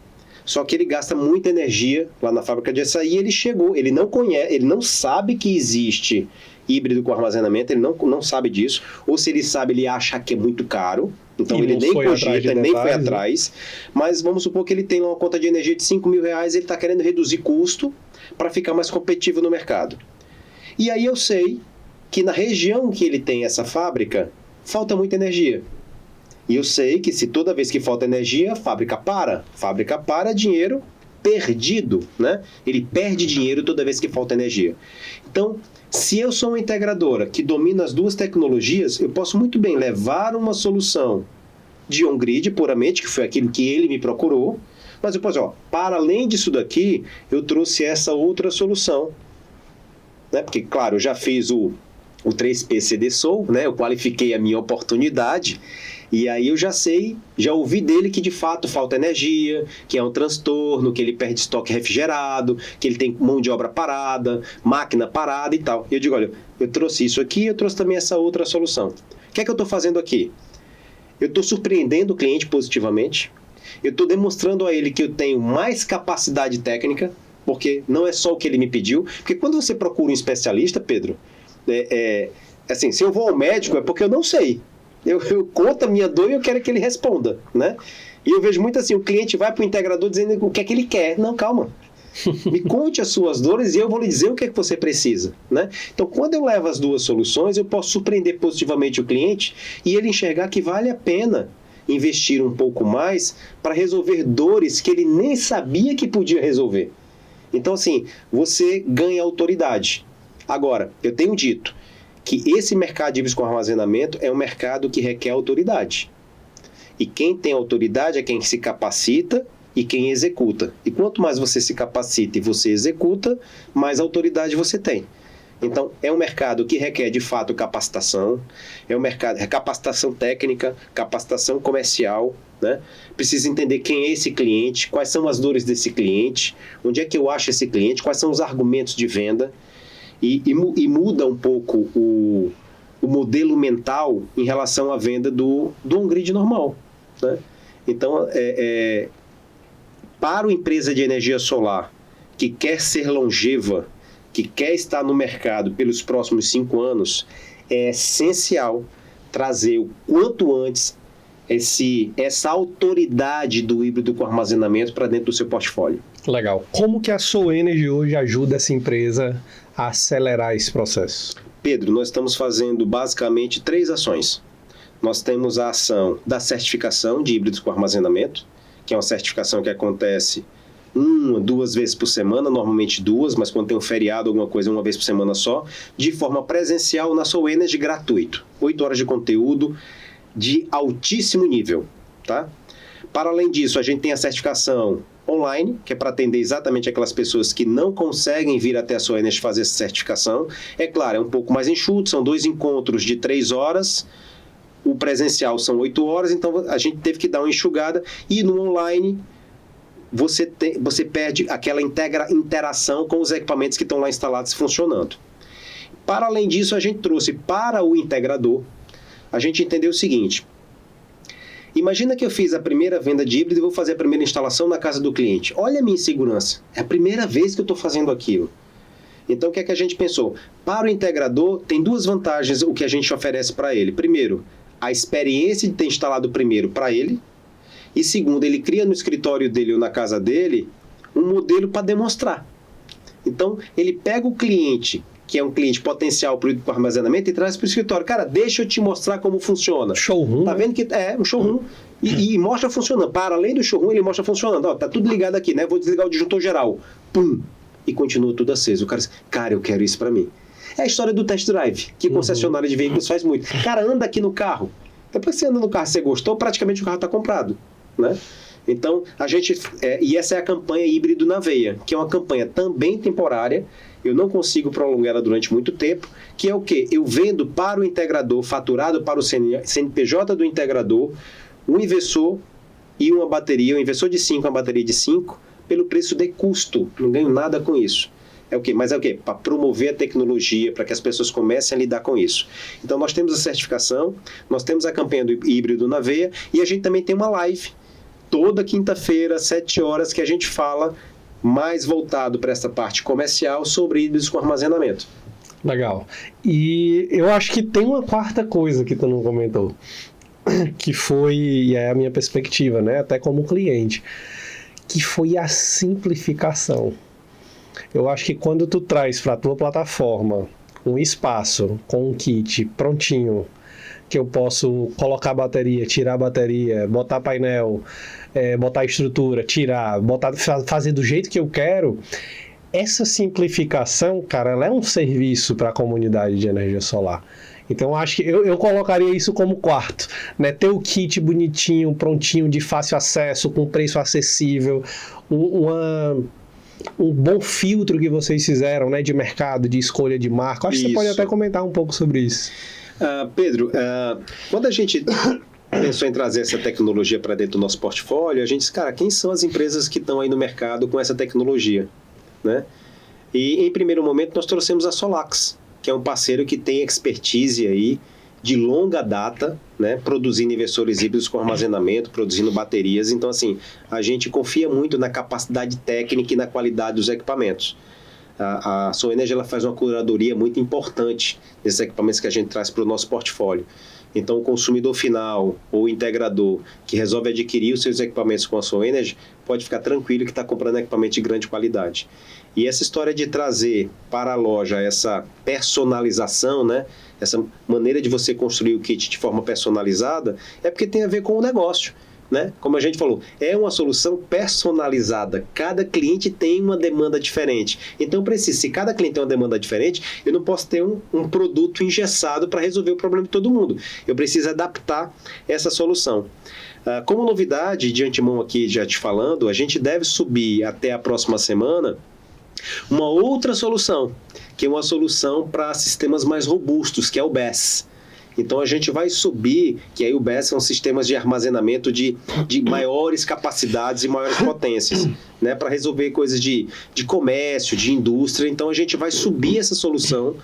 Só que ele gasta muita energia lá na fábrica de açaí, ele não conhece, ele não sabe que existe híbrido com armazenamento, ele não sabe disso, ou se ele sabe, ele acha que é muito caro, então ele nem cogita, nem foi atrás, mas vamos supor que ele tem uma conta de energia de R$5.000, ele está querendo reduzir custo para ficar mais competitivo no mercado. E aí eu sei que na região que ele tem essa fábrica, falta muita energia. E eu sei que se toda vez que falta energia, a fábrica para, dinheiro perdido, né? Ele perde dinheiro toda vez que falta energia. Então, se eu sou uma integradora que domina as duas tecnologias, eu posso muito bem levar uma solução de on-grid puramente, que foi aquilo que ele me procurou, Mas depois, para além disso daqui, eu trouxe essa outra solução, né? Porque, claro, eu já fiz o 3P CD Soul, né? Eu qualifiquei a minha oportunidade e aí eu já ouvi dele que de fato falta energia, que é um transtorno, que ele perde estoque refrigerado, que ele tem mão de obra parada, máquina parada e tal. E eu digo, olha, eu trouxe isso aqui, eu trouxe também essa outra solução. O que é que eu estou fazendo aqui? Eu estou surpreendendo o cliente positivamente, eu estou demonstrando a ele que eu tenho mais capacidade técnica, porque não é só o que ele me pediu, porque quando você procura um especialista, Pedro, assim, se eu vou ao médico é porque eu não sei. Eu conto a minha dor e eu quero que ele responda, né? E eu vejo muito assim, o cliente vai para o integrador dizendo o que é que ele quer. Não, calma. Me conte as suas dores e eu vou lhe dizer o que é que você precisa, né? Então, quando eu levo as duas soluções, eu posso surpreender positivamente o cliente e ele enxergar que vale a pena investir um pouco mais para resolver dores que ele nem sabia que podia resolver. Então, assim, você ganha autoridade. Agora, eu tenho dito que esse mercado de híbridos com armazenamento é um mercado que requer autoridade. E quem tem autoridade é quem se capacita e quem executa. E quanto mais você se capacita e você executa, mais autoridade você tem. Então, é um mercado que requer, de fato, capacitação, é um mercado, capacitação técnica, capacitação comercial, né? Precisa entender quem é esse cliente, quais são as dores desse cliente, onde é que eu acho esse cliente, quais são os argumentos de venda, e muda um pouco o modelo mental em relação à venda do on-grid normal, né? Então, para uma empresa de energia solar que quer ser longeva, que quer estar no mercado pelos próximos 5 anos, é essencial trazer o quanto antes essa autoridade do híbrido com armazenamento para dentro do seu portfólio. Legal. Como que a SoEnergy hoje ajuda essa empresa a acelerar esse processo? Pedro, nós estamos fazendo basicamente 3 ações. Nós temos a ação da certificação de híbridos com armazenamento, que é uma certificação que acontece 1, 2 vezes por semana, normalmente 2, mas quando tem um feriado, alguma coisa, 1 vez por semana só, de forma presencial na SoEnergy, gratuito. 8 horas de conteúdo de altíssimo nível, tá? Para além disso, a gente tem a certificação online, que é para atender exatamente aquelas pessoas que não conseguem vir até a SoEnergy fazer essa certificação. É claro, é um pouco mais enxuto, são 2 encontros de 3 horas, o presencial são 8 horas, então a gente teve que dar uma enxugada, e no online você perde aquela interação com os equipamentos que estão lá instalados funcionando. Para além disso, a gente trouxe para o integrador, a gente entendeu o seguinte: imagina que eu fiz a primeira venda de híbrido e vou fazer a primeira instalação na casa do cliente. Olha a minha insegurança, é a primeira vez que eu estou fazendo aquilo. Então, o que é que a gente pensou? Para o integrador, tem 2 vantagens o que a gente oferece para ele. Primeiro, a experiência de ter instalado primeiro para ele. E segundo, ele cria no escritório dele ou na casa dele um modelo para demonstrar. Então, ele pega o cliente, que é um cliente potencial para o armazenamento, e traz para o escritório. Cara, deixa eu te mostrar como funciona. Showroom. Tá vendo que é um showroom. E mostra funcionando. Para além do showroom, ele mostra funcionando. Ó, tá tudo ligado aqui, né? Vou desligar o disjuntor geral. Pum! E continua tudo aceso. O cara diz, cara, eu quero isso para mim. É a história do test drive, que concessionária de veículos faz muito. Cara, anda aqui no carro. Depois que você anda no carro e você gostou, praticamente o carro está comprado, né? Então, a gente... e essa é a campanha Híbrido na Veia, que é uma campanha também temporária. Eu não consigo prolongar ela durante muito tempo, que é o quê? Eu vendo para o integrador, faturado para o CNPJ do integrador, um inversor e uma bateria, um inversor de 5, uma bateria de 5, pelo preço de custo. Não ganho nada com isso. É o quê? Mas é o quê? Para promover a tecnologia, para que as pessoas comecem a lidar com isso. Então, nós temos a certificação, nós temos a campanha do Híbrido na Veia, e a gente também tem uma live, toda quinta-feira, 7 horas, que a gente fala mais voltado para essa parte comercial sobre híbridos com armazenamento. Legal. E eu acho que tem uma quarta coisa que tu não comentou, que foi, e é a minha perspectiva, né, até como cliente, que foi a simplificação. Eu acho que quando tu traz para a tua plataforma um espaço com um kit prontinho, que eu posso colocar bateria, tirar a bateria, botar painel, botar estrutura, tirar, fazer do jeito que eu quero, essa simplificação, cara, ela é um serviço para a comunidade de energia solar. Então, eu acho que eu colocaria isso como quarto, né? Ter o kit bonitinho, prontinho, de fácil acesso, com preço acessível, um bom filtro que vocês fizeram, né? De mercado, de escolha de marca. Acho que você pode até comentar um pouco sobre isso. Pedro, quando a gente pensou em trazer essa tecnologia para dentro do nosso portfólio, a gente disse, cara, quem são as empresas que estão aí no mercado com essa tecnologia, né? E, em primeiro momento, nós trouxemos a Solax, que é um parceiro que tem expertise aí de longa data, né, produzindo inversores híbridos com armazenamento, produzindo baterias. Então, assim, a gente confia muito na capacidade técnica e na qualidade dos equipamentos. A SoEnergy, ela faz uma curadoria muito importante desses equipamentos que a gente traz para o nosso portfólio. Então, o consumidor final ou o integrador que resolve adquirir os seus equipamentos com a SoEnergy pode ficar tranquilo que está comprando equipamento de grande qualidade. E essa história de trazer para a loja essa personalização, né? Essa maneira de você construir o kit de forma personalizada, é porque tem a ver com o negócio, né? Como a gente falou, é uma solução personalizada. Cada cliente tem uma demanda diferente. Então, se cada cliente tem uma demanda diferente, eu não posso ter um produto engessado para resolver o problema de todo mundo. Eu preciso adaptar essa solução. Como novidade, de antemão aqui já te falando, a gente deve subir até a próxima semana uma outra solução, que é uma solução para sistemas mais robustos, que é o BESS. Então a gente vai subir, que aí o BESS são sistemas de armazenamento de maiores capacidades e maiores potências, né, para resolver coisas de comércio, de indústria. Então a gente vai subir essa solução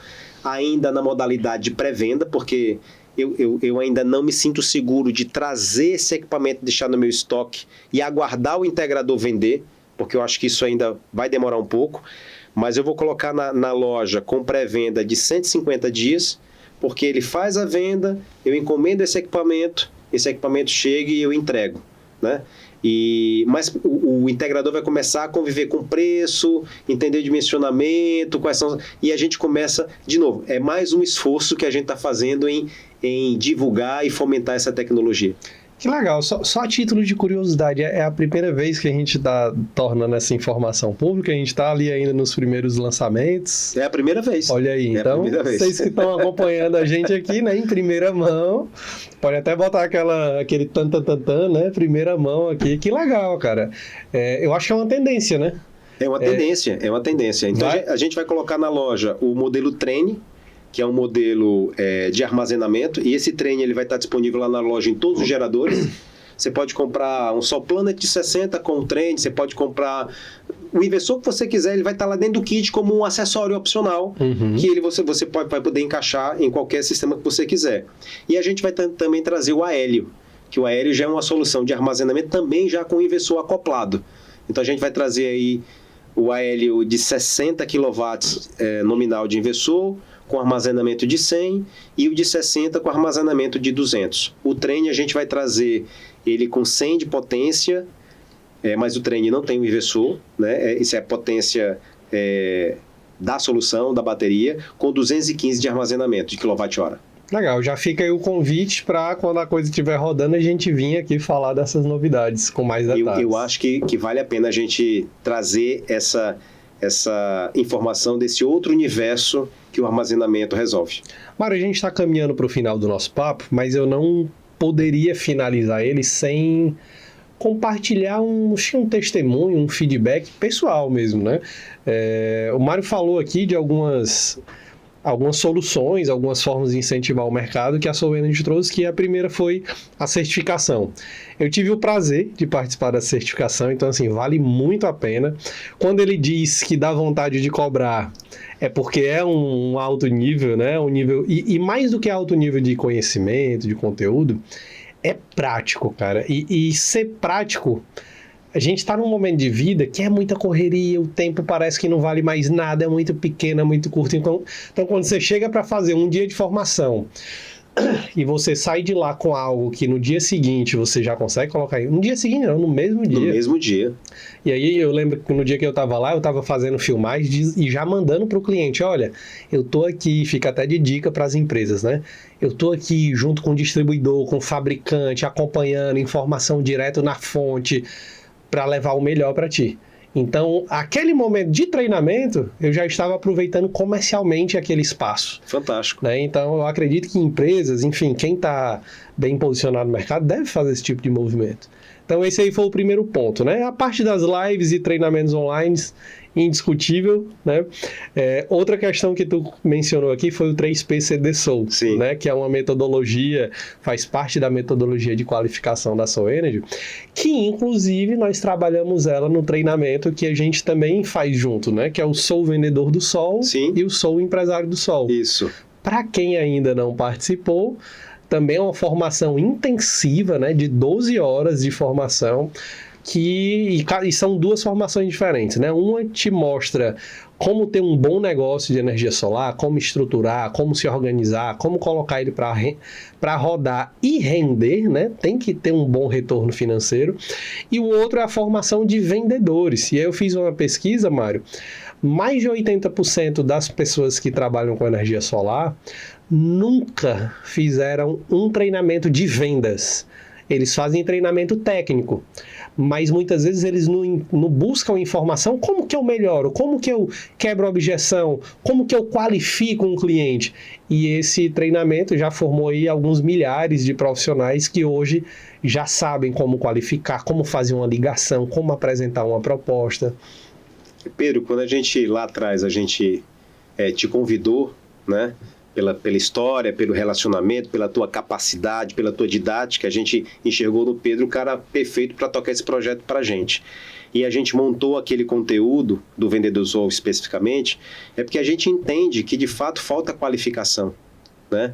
ainda na modalidade de pré-venda, porque eu ainda não me sinto seguro de trazer esse equipamento, deixar no meu estoque e aguardar o integrador vender, porque eu acho que isso ainda vai demorar um pouco, mas eu vou colocar na loja com pré-venda de 150 dias, porque ele faz a venda, eu encomendo esse equipamento chega e eu entrego, né? Mas o integrador vai começar a conviver com preço, entender o dimensionamento, quais são, e a gente começa, de novo, é mais um esforço que a gente está fazendo em divulgar e fomentar essa tecnologia. Que legal, só a título de curiosidade, é a primeira vez que a gente está tornando essa informação pública, a gente está ali ainda nos primeiros lançamentos. É a primeira vez. Olha aí, então, vocês que estão acompanhando a gente aqui, né, em primeira mão, pode até botar aquele tan-tan-tan-tan, né, primeira mão aqui, que legal, cara. Eu acho que é uma tendência, né? É uma tendência. Então, a gente vai colocar na loja o modelo Trene, que é um modelo de armazenamento, e esse trem ele vai estar disponível lá na loja em todos os geradores. Você pode comprar um Sol Planet de 60 com o trem, você pode comprar o inversor que você quiser, ele vai estar lá dentro do kit como um acessório opcional, que você vai poder encaixar em qualquer sistema que você quiser. E a gente vai também trazer o Aélio, que o Aélio já é uma solução de armazenamento também já com o inversor acoplado. Então a gente vai trazer aí o Aélio de 60 kW nominal de inversor, com armazenamento de 100 e o de 60 com armazenamento de 200. O trem a gente vai trazer ele com 100 de potência, mas o trem não tem o inversor, né? Isso é a potência da solução, da bateria, com 215 de armazenamento de kWh. Legal, já fica aí o convite para quando a coisa estiver rodando a gente vir aqui falar dessas novidades com mais detalhes. Eu acho que vale a pena a gente trazer essa informação desse outro universo que o armazenamento resolve. Mário, a gente está caminhando para o final do nosso papo, mas eu não poderia finalizar ele sem compartilhar um testemunho, um feedback pessoal mesmo, né? O Mário falou aqui de algumas soluções, algumas formas de incentivar o mercado que a SoEnergy trouxe, que a primeira foi a certificação. Eu tive o prazer de participar da certificação, então assim, vale muito a pena. Quando ele diz que dá vontade de cobrar, é porque é um alto nível, né? Um nível, e mais do que alto nível de conhecimento, de conteúdo, é prático, cara. E ser prático, a gente está num momento de vida que é muita correria, o tempo parece que não vale mais nada, é muito pequeno, é muito curto. Então quando você chega para fazer um dia de formação e você sai de lá com algo que no dia seguinte você já consegue colocar aí, no dia seguinte não, no mesmo dia. No mesmo dia. E aí eu lembro que no dia que eu estava lá, eu estava fazendo filmagens e já mandando para o cliente, olha, eu tô aqui, fica até de dica para as empresas, né? Eu tô aqui junto com o distribuidor, com o fabricante, acompanhando, informação direto na fonte, para levar o melhor para ti. Então, aquele momento de treinamento, eu já estava aproveitando comercialmente aquele espaço. Fantástico. Né? Então, eu acredito que empresas, enfim, quem está bem posicionado no mercado deve fazer esse tipo de movimento. Então, esse aí foi o primeiro ponto, né? A parte das lives e treinamentos online, indiscutível, né? Outra questão que tu mencionou aqui foi o 3P Soul, Sim. né? Que é uma metodologia, faz parte da metodologia de qualificação da Soul Energy, que inclusive nós trabalhamos ela no treinamento que a gente também faz junto, né? Que é o Soul Vendedor do Sol Sim. e o Soul Empresário do Sol. Isso. Para quem ainda não participou, também é uma formação intensiva, né, de 12 horas de formação, e são duas formações diferentes, né? Uma te mostra como ter um bom negócio de energia solar, como estruturar, como se organizar, como colocar ele para rodar e render, né? Tem que ter um bom retorno financeiro. E o outro é a formação de vendedores. E aí eu fiz uma pesquisa, Mário, mais de 80% das pessoas que trabalham com energia solar nunca fizeram um treinamento de vendas. Eles fazem treinamento técnico, mas muitas vezes eles não buscam informação. Como que eu melhoro? Como que eu quebro a objeção? Como que eu qualifico um cliente? E esse treinamento já formou aí alguns milhares de profissionais que hoje já sabem como qualificar, como fazer uma ligação, como apresentar uma proposta. Pedro, quando lá atrás, a gente te convidou, né? Pela história, pelo relacionamento, pela tua capacidade, pela tua didática, a gente enxergou no Pedro um cara perfeito para tocar esse projeto para a gente. E a gente montou aquele conteúdo do Vendedor Soul especificamente, porque a gente entende que de fato falta qualificação, né?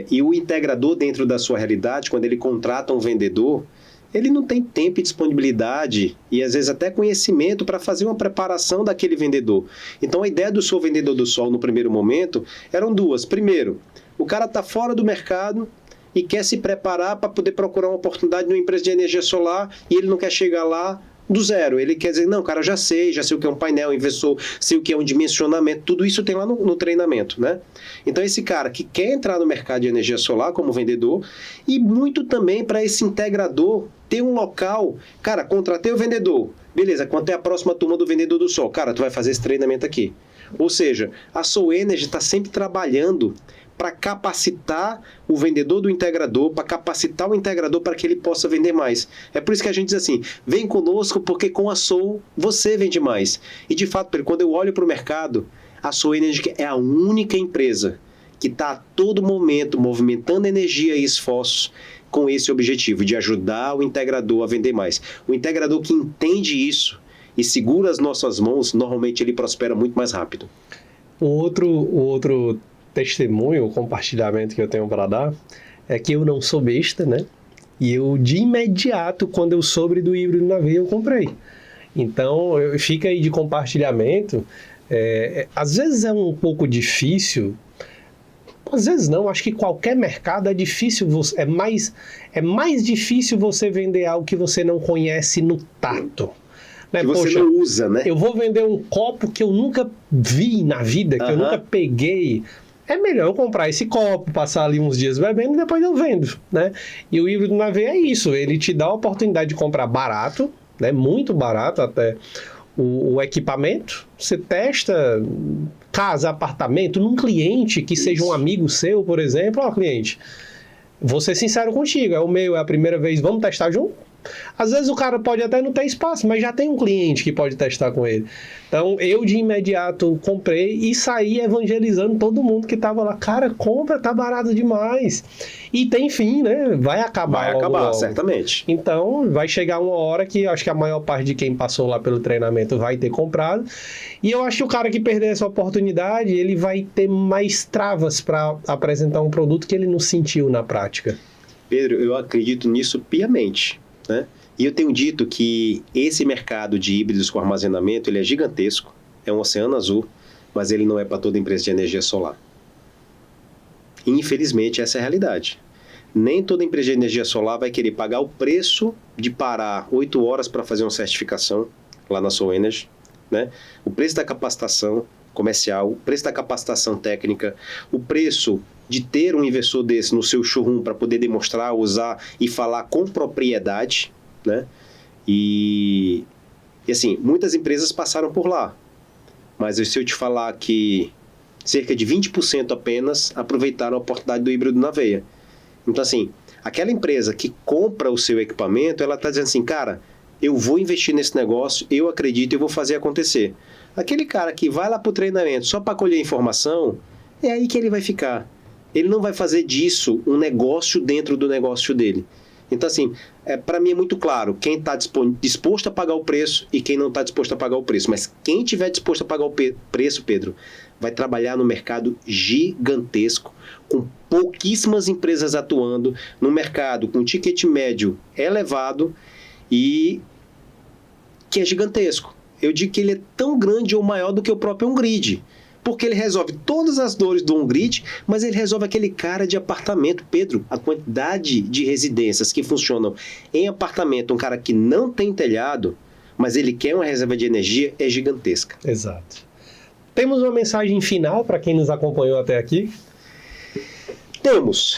E o integrador dentro da sua realidade, quando ele contrata um vendedor, ele não tem tempo e disponibilidade e às vezes até conhecimento para fazer uma preparação daquele vendedor. Então a ideia do Soul Vendedor do Sol no primeiro momento eram duas. Primeiro, o cara está fora do mercado e quer se preparar para poder procurar uma oportunidade numa empresa de energia solar e ele não quer chegar lá do zero. Ele quer dizer, não, cara, já sei o que é um painel inversor, sei o que é um dimensionamento, tudo isso tem lá no treinamento, né? Então esse cara que quer entrar no mercado de energia solar como vendedor e muito também para esse integrador ter um local, cara, contratei o vendedor, beleza, quanto é a próxima turma do Vendedor do Sol? Cara, tu vai fazer esse treinamento aqui. Ou seja, a Soul Energy está sempre trabalhando para capacitar o vendedor do integrador, para capacitar o integrador para que ele possa vender mais. É por isso que a gente diz assim, vem conosco porque com a Soul você vende mais. E de fato, quando eu olho para o mercado, a Soul Energy é a única empresa que está a todo momento movimentando energia e esforços com esse objetivo de ajudar o integrador a vender mais. O integrador que entende isso e segura as nossas mãos, normalmente ele prospera muito mais rápido. O outro testemunho, o compartilhamento que eu tenho para dar é que eu não sou besta, né? E eu, de imediato, quando eu soube do híbrido na veia, eu comprei. Então, fica aí de compartilhamento. Às vezes é um pouco difícil, às vezes não, acho que qualquer mercado é difícil, é mais difícil você vender algo que você não conhece no tato. Né? Que você não usa, né? Eu vou vender um copo que eu nunca vi na vida, que eu nunca peguei. É melhor eu comprar esse copo, passar ali uns dias bebendo e depois eu vendo, né? E o híbrido na veia é isso, ele te dá a oportunidade de comprar barato, né? Muito barato até, o equipamento, você testa casa, apartamento, num cliente que seja um amigo seu, por exemplo. Ó, cliente, vou ser sincero contigo, é o meu, é a primeira vez, vamos testar junto? Às vezes o cara pode até não ter espaço, mas já tem um cliente que pode testar com ele. Então, eu de imediato comprei e saí evangelizando todo mundo que estava lá. Cara, compra, tá barato demais. E tem fim, né? Vai acabar. Vai acabar, logo. certamente. Então, vai chegar uma hora que acho que a maior parte de quem passou lá pelo treinamento vai ter comprado. E eu acho que o cara que perder essa oportunidade, ele vai ter mais travas para apresentar um produto que ele não sentiu na prática. Pedro, eu acredito nisso piamente, né? E eu tenho dito que esse mercado de híbridos com armazenamento, ele é gigantesco, é um oceano azul, mas ele não é para toda empresa de energia solar. Infelizmente, essa é a realidade. Nem toda empresa de energia solar vai querer pagar o preço de parar 8 horas para fazer uma certificação lá na Soul Energy, né? O preço da capacitação comercial, o preço da capacitação técnica, o preço de ter um inversor desse no seu showroom para poder demonstrar, usar e falar com propriedade, né? E E assim, muitas empresas passaram por lá. Mas se eu te falar que cerca de 20% apenas aproveitaram a oportunidade do híbrido na veia. Então assim, aquela empresa que compra o seu equipamento, ela está dizendo assim, cara, eu vou investir nesse negócio, eu acredito e eu vou fazer acontecer. Aquele cara que vai lá para o treinamento só para colher informação, é aí que ele vai ficar. Ele não vai fazer disso um negócio dentro do negócio dele. Então, assim, para mim é muito claro quem está disposto a pagar o preço e quem não está disposto a pagar o preço. Mas quem estiver disposto a pagar o preço, Pedro, vai trabalhar no mercado gigantesco, com pouquíssimas empresas atuando, no mercado com ticket médio elevado e que é gigantesco. Eu digo que ele é tão grande ou maior do que o próprio on-grid. Porque ele resolve todas as dores do on-grid, mas ele resolve aquele cara de apartamento. Pedro, a quantidade de residências que funcionam em apartamento, um cara que não tem telhado, mas ele quer uma reserva de energia, é gigantesca. Exato. Temos uma mensagem final para quem nos acompanhou até aqui?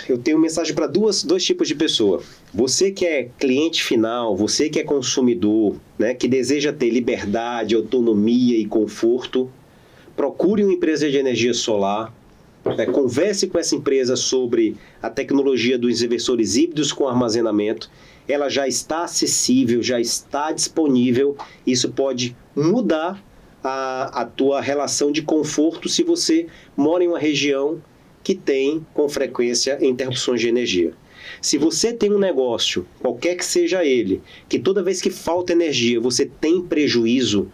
Eu tenho mensagem para dois tipos de pessoa. Você que é cliente final, você que é consumidor, né, que deseja ter liberdade, autonomia e conforto, procure uma empresa de energia solar, converse com essa empresa sobre a tecnologia dos inversores híbridos com armazenamento. Ela já está acessível, já está disponível. Isso pode mudar a tua relação de conforto se você mora em uma região que tem com frequência interrupções de energia. Se você tem um negócio, qualquer que seja ele, que toda vez que falta energia você tem prejuízo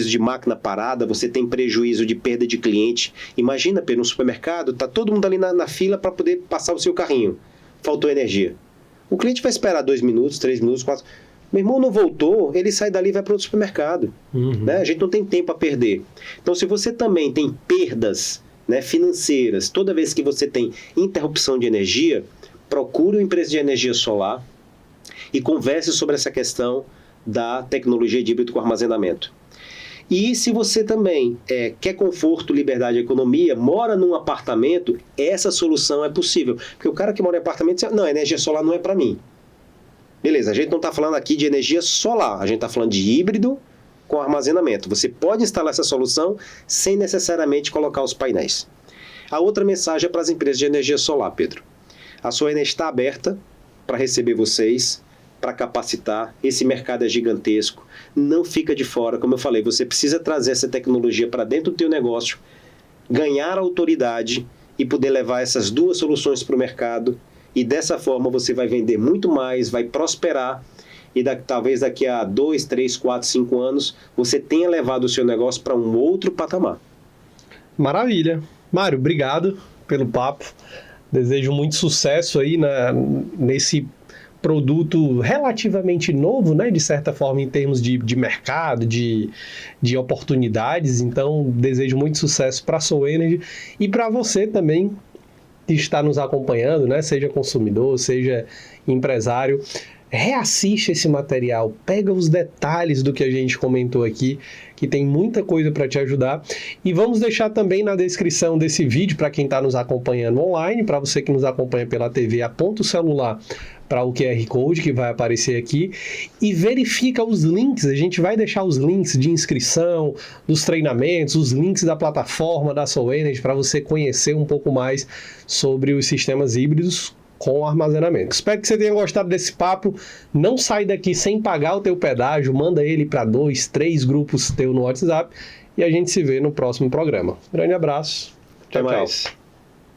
de máquina parada, você tem prejuízo de perda de cliente. Imagina, no supermercado, tá todo mundo ali na fila para poder passar o seu carrinho. Faltou energia. O cliente vai esperar 2 minutos, 3 minutos, 4... Meu irmão não voltou, ele sai dali e vai para outro supermercado. Né? A gente não tem tempo a perder. Então, se você também tem perdas, né, financeiras, toda vez que você tem interrupção de energia, procure uma empresa de energia solar e converse sobre essa questão da tecnologia de híbrido com armazenamento. E se você também quer conforto, liberdade e economia, mora num apartamento, essa solução é possível. Porque o cara que mora em apartamento diz, não, energia solar não é para mim. Beleza, a gente não está falando aqui de energia solar, a gente está falando de híbrido com armazenamento. Você pode instalar essa solução sem necessariamente colocar os painéis. A outra mensagem é para as empresas de energia solar, Pedro. A Soener está aberta para receber vocês, para capacitar. Esse mercado é gigantesco. Não fica de fora, como eu falei, você precisa trazer essa tecnologia para dentro do teu negócio, ganhar autoridade e poder levar essas duas soluções para o mercado. E dessa forma você vai vender muito mais, vai prosperar e talvez daqui a 2, 3, 4, 5 anos você tenha levado o seu negócio para um outro patamar. Maravilha. Mário, obrigado pelo papo. Desejo muito sucesso aí nesse produto relativamente novo, né, de certa forma, em termos de mercado, de oportunidades. Então, desejo muito sucesso para a Soenergy e para você também que está nos acompanhando, né, seja consumidor, seja empresário. Reassiste esse material, pega os detalhes do que a gente comentou aqui, que tem muita coisa para te ajudar. E vamos deixar também na descrição desse vídeo, para quem está nos acompanhando online, para você que nos acompanha pela TV, aponta o celular para o QR Code que vai aparecer aqui e verifica os links. A gente vai deixar os links de inscrição, dos treinamentos, os links da plataforma da Soenergy para você conhecer um pouco mais sobre os sistemas híbridos com armazenamento. Espero que você tenha gostado desse papo. Não sai daqui sem pagar o teu pedágio, manda ele para 2, 3 grupos teu no WhatsApp e a gente se vê no próximo programa. Grande abraço. Até mais.